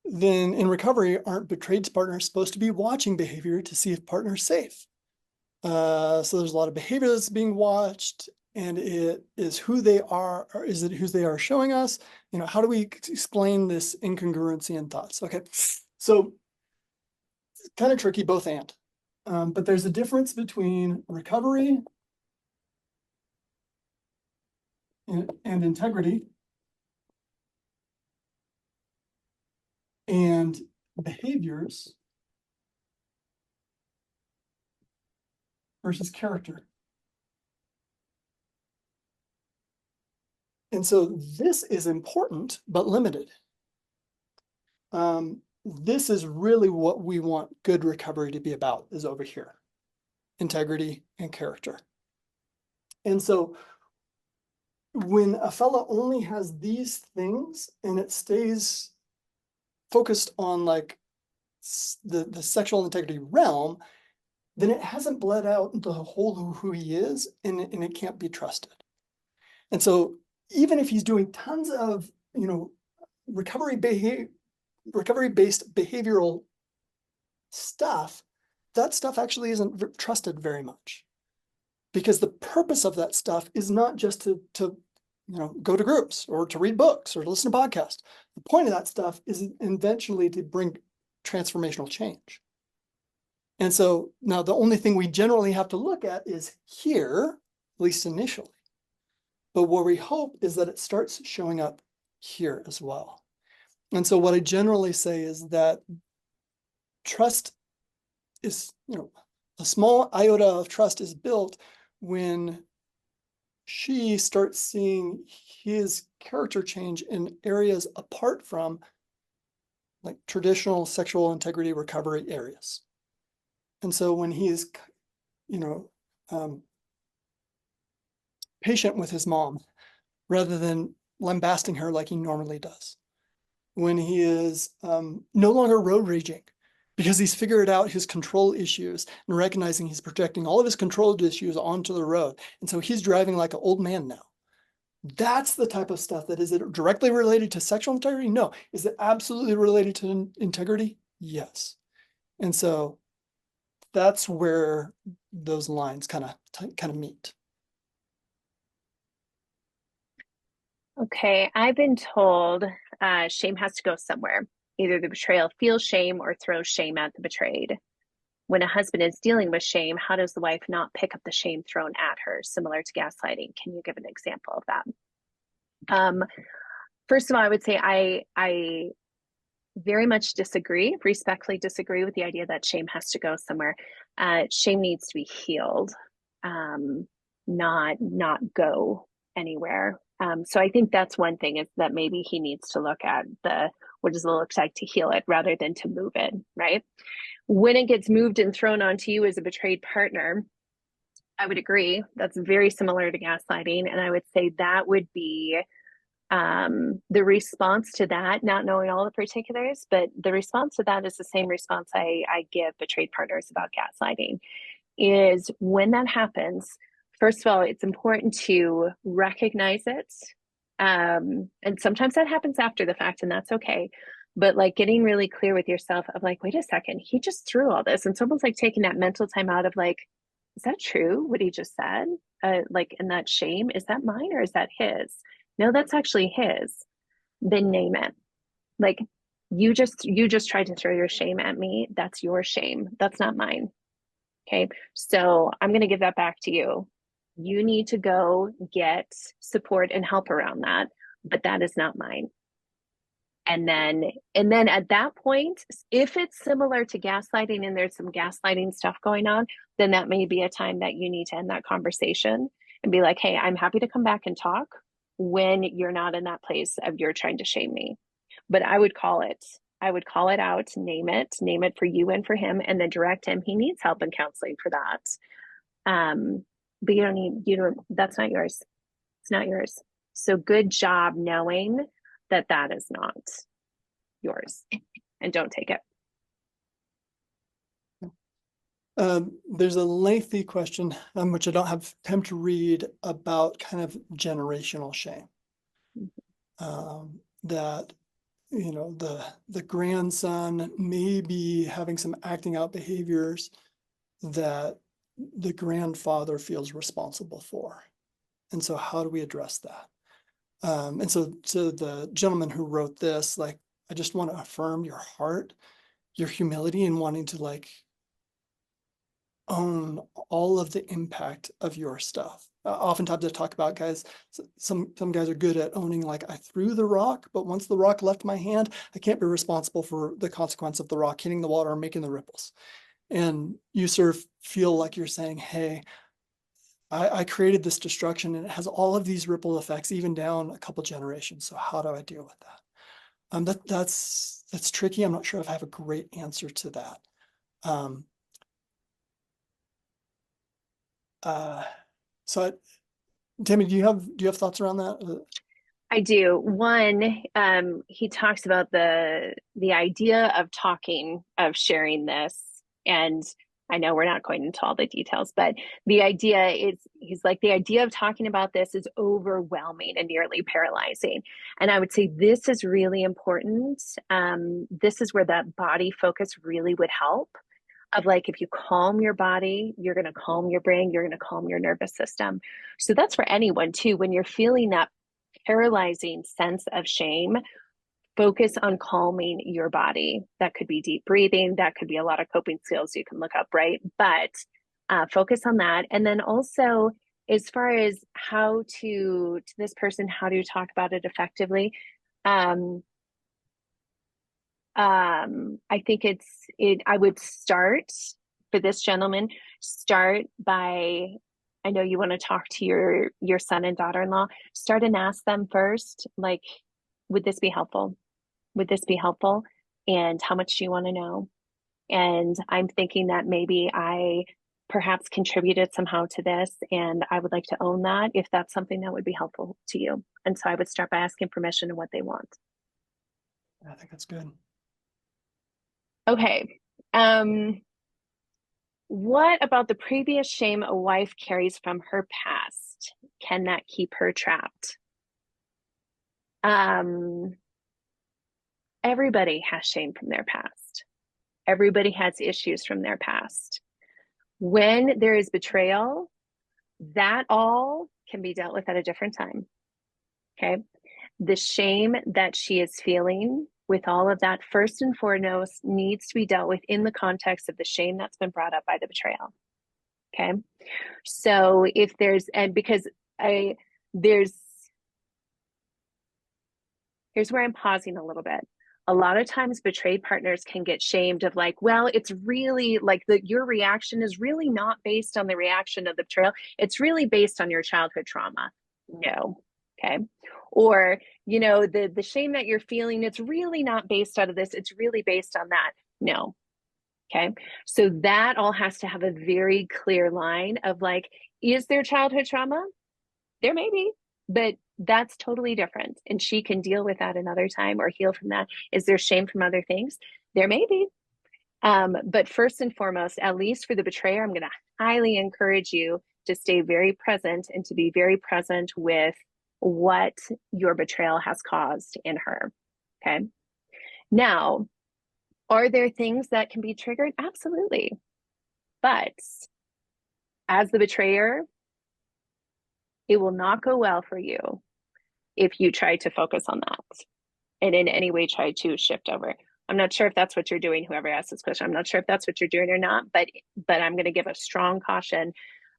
Then in recovery, aren't betrayed partners supposed to be watching behavior to see if partner's safe? So there's a lot of behavior that's being watched, and it is who they are, or is it who they are showing us? You know, how do we explain this incongruency in thoughts? Okay, so it's kind of tricky, both and. But there's a difference between recovery and integrity and behaviors versus character. And so this is important, but limited. This is really what we want good recovery to be about, is over here, integrity and character. And so when a fella only has these things and it stays focused on like the sexual integrity realm, then it hasn't bled out into the whole of who he is, and it can't be trusted. And so even if he's doing tons of, you know, recovery-based behavioral stuff, that stuff actually isn't trusted very much, because the purpose of that stuff is not just to you know, go to groups or to read books or to listen to podcasts. The point of that stuff is eventually to bring transformational change. And so now the only thing we generally have to look at is here, at least initially. But what we hope is that it starts showing up here as well. And so what I generally say is that trust is, you know, a small iota of trust is built when she starts seeing his character change in areas apart from like traditional sexual integrity recovery areas. And so when he's you know, patient with his mom rather than lambasting her like he normally does. When he is no longer road raging because he's figured out his control issues and recognizing he's projecting all of his control issues onto the road. And so he's driving like an old man now. That's the type of stuff that is it directly related to sexual integrity? No. Is it absolutely related to integrity? Yes. And so that's where those lines kind of meet. Okay, I've been told shame has to go somewhere. Either the betrayal feels shame or throws shame at the betrayed. When a husband is dealing with shame, how does the wife not pick up the shame thrown at her, similar to gaslighting? Can you give an example of that? First of all, I would say I very much disagree, respectfully disagree with the idea that shame has to go somewhere. Shame needs to be healed, not go anywhere. So I think that's one thing, is that maybe he needs to look at what does it look like to heal it rather than to move it, right? When it gets moved and thrown onto you as a betrayed partner, I would agree. That's very similar to gaslighting. And I would say that would be the response to that, not knowing all the particulars, but the response to that is the same response I give betrayed partners about gaslighting. Is when that happens, first of all, it's important to recognize it. And sometimes that happens after the fact, and that's okay. But like getting really clear with yourself of like, wait a second, he just threw all this. And it's almost like taking that mental time out of like, is that true what he just said? Like, and that shame, is that mine or is that his? No, that's actually his. Then name it. Like, you just tried to throw your shame at me. That's your shame. That's not mine. Okay. So I'm going to give that back to you. You need to go get support and help around that, but that is not mine. And then at that point, if it's similar to gaslighting and there's some gaslighting stuff going on, then that may be a time that you need to end that conversation and be like, hey, I'm happy to come back and talk when you're not in that place of you're trying to shame me. But I would call it. I would call it out, name it for you and for him, and then direct him. He needs help and counseling for that. But that's not yours. It's not yours. So good job knowing that that is not yours, and don't take it. There's a lengthy question, which I don't have time to read, about kind of generational shame. That, you know, the grandson may be having some acting out behaviors that the grandfather feels responsible for. And so how do we address that? And so the gentleman who wrote this, like, I just want to affirm your heart, your humility, and wanting to like own all of the impact of your stuff. Oftentimes I talk about guys, some guys are good at owning, like, I threw the rock, but once the rock left my hand, I can't be responsible for the consequence of the rock hitting the water or making the ripples. And you sort of feel like you're saying, hey, I created this destruction and it has all of these ripple effects, even down a couple generations. So how do I deal with that? That's tricky. I'm not sure if I have a great answer to that. So Tammy, do you have thoughts around that? I do. One, he talks about the idea of talking, of sharing this, and I know we're not going into all the details, but the idea is, he's like, the idea of talking about this is overwhelming and nearly paralyzing. And I would say this is really important. This is where that body focus really would help. Of like, if you calm your body, you're going to calm your brain, you're going to calm your nervous system. So that's for anyone too. When you're feeling that paralyzing sense of shame, focus on calming your body. That could be deep breathing. That could be a lot of coping skills you can look up, right? But focus on that. And then also, as far as how to this person, how do you talk about it effectively? I think I would start, for this gentleman, start by, I know you want to talk to your son and daughter-in-law, start and ask them first, like, would this be helpful? Would this be helpful? And how much do you want to know? And I'm thinking that maybe I perhaps contributed somehow to this, and I would like to own that if that's something that would be helpful to you. And so I would start by asking permission and what they want. I think that's good. Okay. What about the previous shame a wife carries from her past? Can that keep her trapped? Um, Everybody has shame from their past. Everybody has issues from their past. When there is betrayal, that all can be dealt with at a different time. Okay. The shame that she is feeling with all of that, first and foremost, needs to be dealt with in the context of the shame that's been brought up by the betrayal. Okay. So if there's, and because there's, here's where I'm pausing a little bit. A lot of times betrayed partners can get shamed of like, well, it's really like your reaction is really not based on the reaction of the betrayal. It's really based on your childhood trauma. No. Okay. Or, the shame that you're feeling, it's really not based out of this. It's really based on that. No. Okay. So that all has to have a very clear line of like, is there childhood trauma? There may be, but that's totally different. And she can deal with that another time or heal from that. Is there shame from other things? There may be. But first and foremost, at least for the betrayer, I'm going to highly encourage you to stay very present and to be very present with what your betrayal has caused in her. Okay. Now, are there things that can be triggered? Absolutely. But as the betrayer, it will not go well for you if you try to focus on that and in any way try to shift over. I'm not sure if that's what you're doing, whoever asked this question. I'm not sure if that's what you're doing or not, but I'm going to give a strong caution.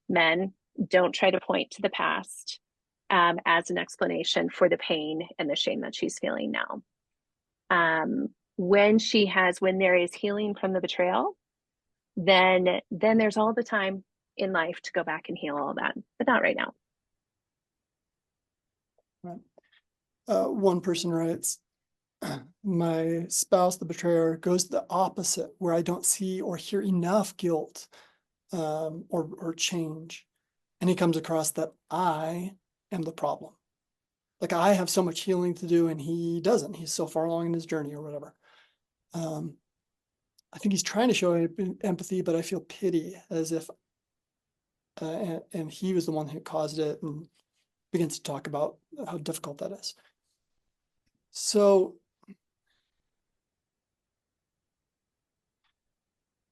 Men, don't try to point to the past as an explanation for the pain and the shame that she's feeling now. When there is healing from the betrayal, then there's all the time in life to go back and heal all that, but not right now. Right. One person writes, my spouse, the betrayer, goes the opposite, where I don't see or hear enough guilt or change. And he comes across that I am the problem. Like I have so much healing to do and he doesn't. He's so far along in his journey or whatever. I think he's trying to show empathy, but I feel pity as if, and he was the one who caused it, and begins to talk about how difficult that is. So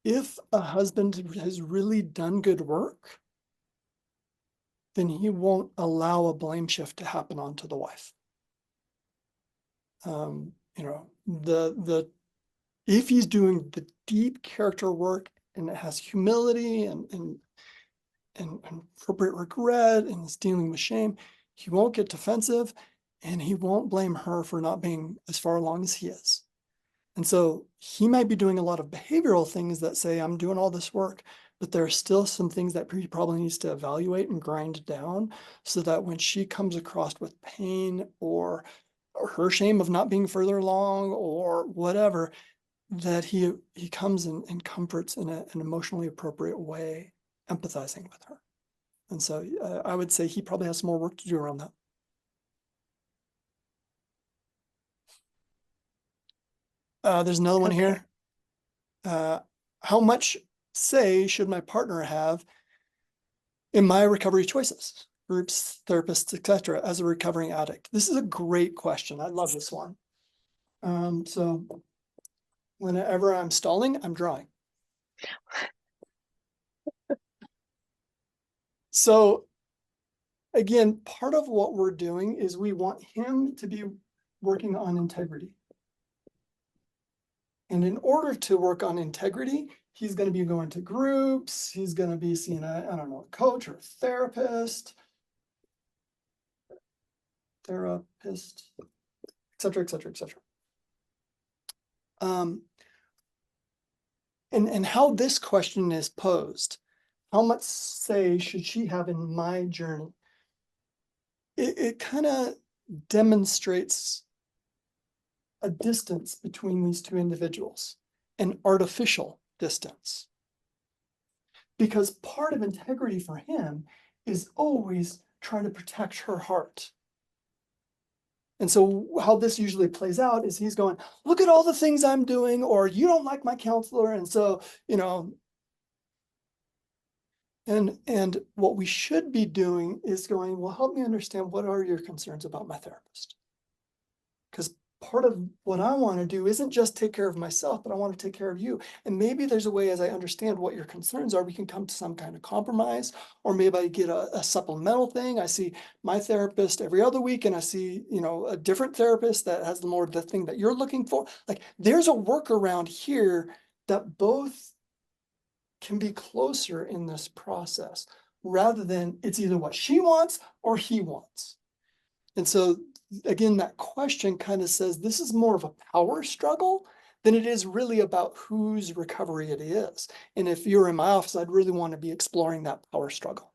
if a husband has really done good work, then he won't allow a blame shift to happen onto the wife. If he's doing the deep character work and it has humility and appropriate regret and is dealing with shame, he won't get defensive and he won't blame her for not being as far along as he is. And so he might be doing a lot of behavioral things that say, I'm doing all this work, but there are still some things that he probably needs to evaluate and grind down so that when she comes across with pain or her shame of not being further along or whatever, that he comes and comforts in an emotionally appropriate way, empathizing with her. And so I would say he probably has some more work to do around that. There's another one here. How much say should my partner have in my recovery choices, groups, therapists, etc., as a recovering addict? This is a great question. I love this one. So whenever I'm stalling, I'm drawing. So again, part of what we're doing is we want him to be working on integrity. And in order to work on integrity, he's going to be going to groups. He's going to be seeing a coach or a therapist, et cetera, et cetera, et cetera. And how this question is posed, how much say should she have in my journey? It kind of demonstrates a distance between these two individuals, an artificial distance. because part of integrity for him is always trying to protect her heart. And so how this usually plays out is he's going, look at all the things I'm doing, or you don't like my counselor. And so, and what we should be doing is going, well, help me understand, what are your concerns about my therapist? Because part of what I want to do isn't just take care of myself, but I want to take care of you. And maybe there's a way, as I understand what your concerns are, we can come to some kind of compromise, or maybe I get a supplemental thing. I see my therapist every other week, and I see, a different therapist that has more the thing that you're looking for. Like, there's a workaround here that both can be closer in this process, rather than it's either what she wants or he wants. And so again, that question kind of says this is more of a power struggle than it is really about whose recovery it is. And if you're in my office, I'd really want to be exploring that power struggle.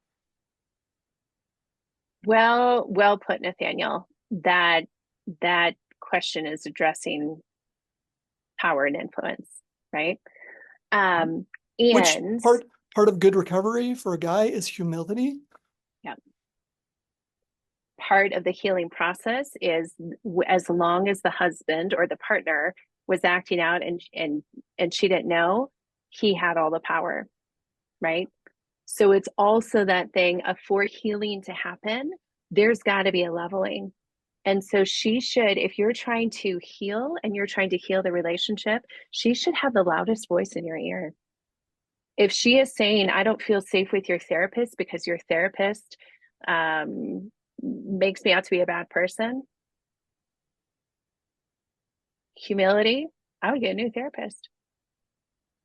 Well put, Nathaniel. That question is addressing power and influence, right? Which And part of good recovery for a guy is humility. yeah, part of the healing process is, as long as the husband or the partner was acting out and she didn't know, he had all the power, right? So it's also that thing of, for healing to happen, there's got to be a leveling. And so she should, if you're trying to heal and you're trying to heal the relationship, she should have the loudest voice in your ear. If she is saying, I don't feel safe with your therapist because your therapist makes me out to be a bad person, humility, I would get a new therapist.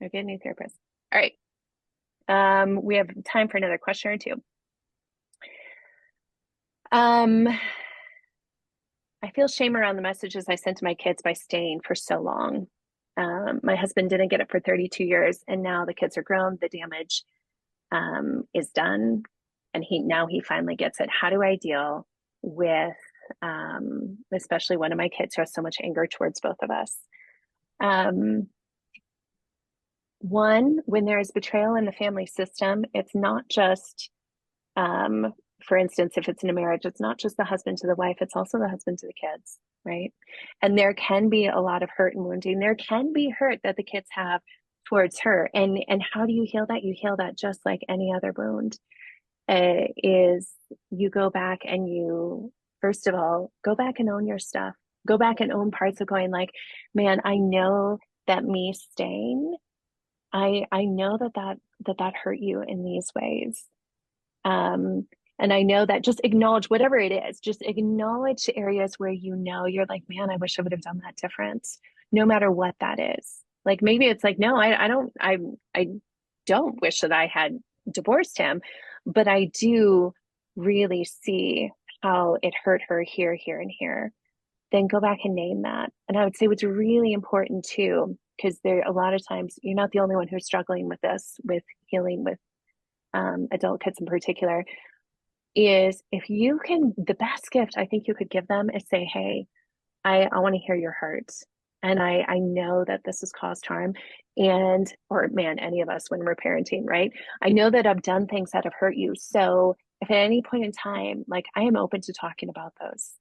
I would get a new therapist. All right. We have time for another question or two. I feel shame around the messages I sent to my kids by staying for so long. My husband didn't get it for 32 years, and now the kids are grown. The damage is done, and he finally gets it. How do I deal with, especially one of my kids who has so much anger towards both of us? One, when there is betrayal in the family system, it's not just, for instance, if it's in a marriage, it's not just the husband to the wife, it's also the husband to the kids, right? And there can be a lot of hurt and wounding. There can be hurt that the kids have towards her. And how do you heal that? You heal that just like any other wound. Is you go back and you, first of all, go back and own your stuff. Go back and own parts of going like, man, I know that me staying, I know that hurt you in these ways. And I know that, just acknowledge whatever it is, just acknowledge the areas where you're like, man, I wish I would have done that different, no matter what that is. Like, maybe it's like, no, I don't wish that I had divorced him, but I do really see how it hurt her here, here, and here. Then go back and name that. And I would say what's really important too, because there a lot of times you're not the only one who's struggling with this, with healing with adult kids in particular, is if you can, the best gift I think you could give them is say, hey, I want to hear your heart. And I know that this has caused harm. And, or man, any of us when we're parenting, right? I know that I've done things that have hurt you. So if at any point in time, like, I am open to talking about those,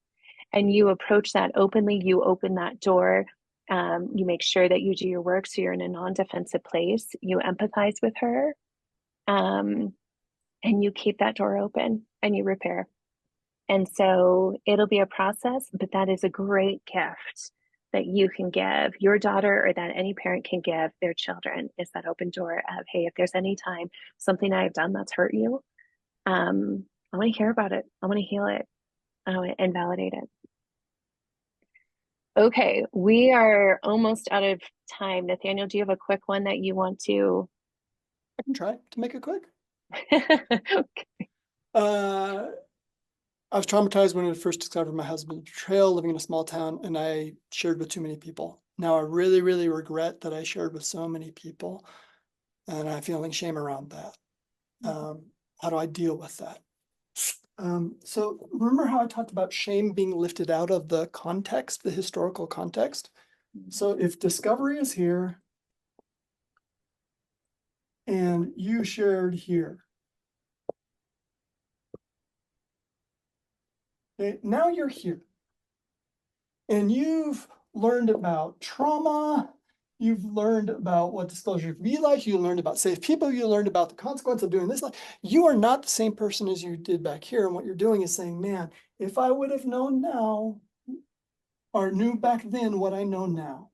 and you approach that openly, you open that door, you make sure that you do your work so you're in a non-defensive place, you empathize with her, and you keep that door open and you repair. And so it'll be a process, but that is a great gift that you can give your daughter, or that any parent can give their children, is that open door of, hey, if there's any time something I've done that's hurt you, I want to hear about it. I want to heal it. I want to invalidate it. Okay, we are almost out of time. Nathaniel, do you have a quick one that you want to? I can try to make it quick. Okay. I was traumatized when I first discovered my husband's betrayal, living in a small town, and I shared with too many people. Now I really, really regret that I shared with so many people, and I'm feeling shame around that. How do I deal with that? So remember how I talked about shame being lifted out of the context, the historical context? So if discovery is here, and you shared here. Okay, now you're here and you've learned about trauma. You've learned about what disclosure can be like. You learned about safe people. You learned about the consequence of doing this. You are not the same person as you did back here. And what you're doing is saying, man, if I would have known now or knew back then what I know now.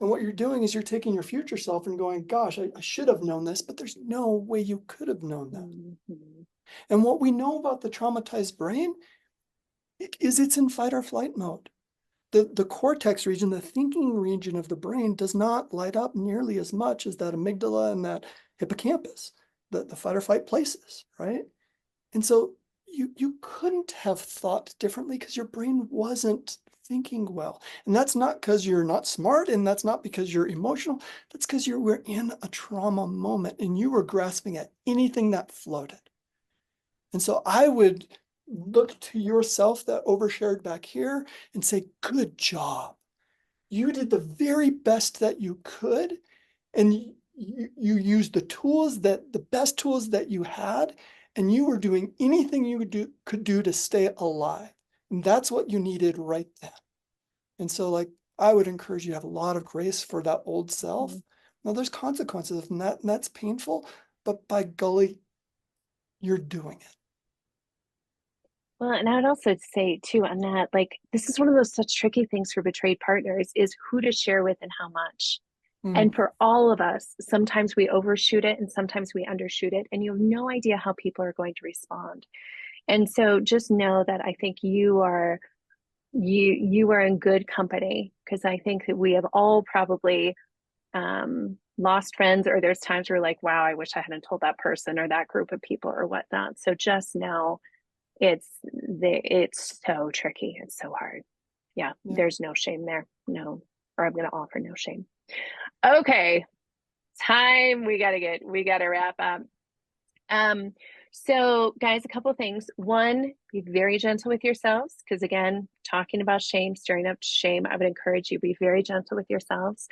And what you're doing is you're taking your future self and going, gosh, I should have known this, but there's no way you could have known that. Mm-hmm. And what we know about the traumatized brain is it's in fight or flight mode. The cortex region, the thinking region of the brain does not light up nearly as much as that amygdala and that hippocampus, the fight or flight places, right? And so you couldn't have thought differently because your brain wasn't thinking well. And that's not because you're not smart, and that's not because you're emotional. That's because you were in a trauma moment and you were grasping at anything that floated. And so I would look to yourself that overshared back here and say, good job. You did the very best that you could. And you used the best tools that you had, and you were doing anything you could do to stay alive. And that's what you needed right then. And so I would encourage you to have a lot of grace for that old self. Now there's consequences and that's painful, but by golly, you're doing it. Well, and I would also say too on that, like this is one of those such tricky things for betrayed partners is who to share with and how much. And Mm, for all of us, sometimes we overshoot it and sometimes we undershoot it, and you have no idea how people are going to respond. And so just know that I think you are in good company because I think that we have all probably lost friends, or there's times where like, wow, I wish I hadn't told that person or that group of people or whatnot. So just know it's so tricky. It's so hard. Yeah, yeah. there's no shame there. No, or I'm going to offer no shame. Okay, time. We gotta wrap up. Um, so guys, a couple of things. One, be very gentle with yourselves, because again, talking about shame, stirring up shame, I would encourage you be very gentle with yourselves.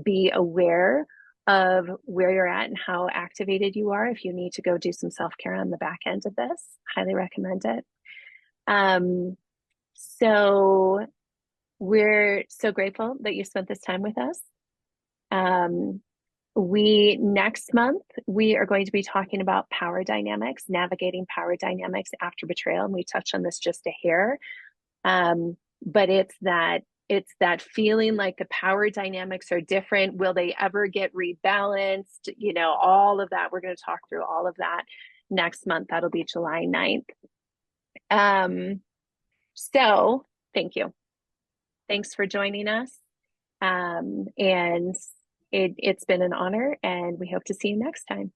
Be aware of where you're at and how activated you are. If you need to go do some self-care on the back end of this, highly recommend it. Um, so we're so grateful that you spent this time with us. Um, we next month we are going to be talking about power dynamics, navigating power dynamics after betrayal, and we touched on this just a hair. But it's that feeling like the power dynamics are different. Will they ever get rebalanced? You know, all of that. We're going to talk through all of that next month. That'll be July 9th. So thank you. Thanks for joining us. And it's been an honor, and we hope to see you next time.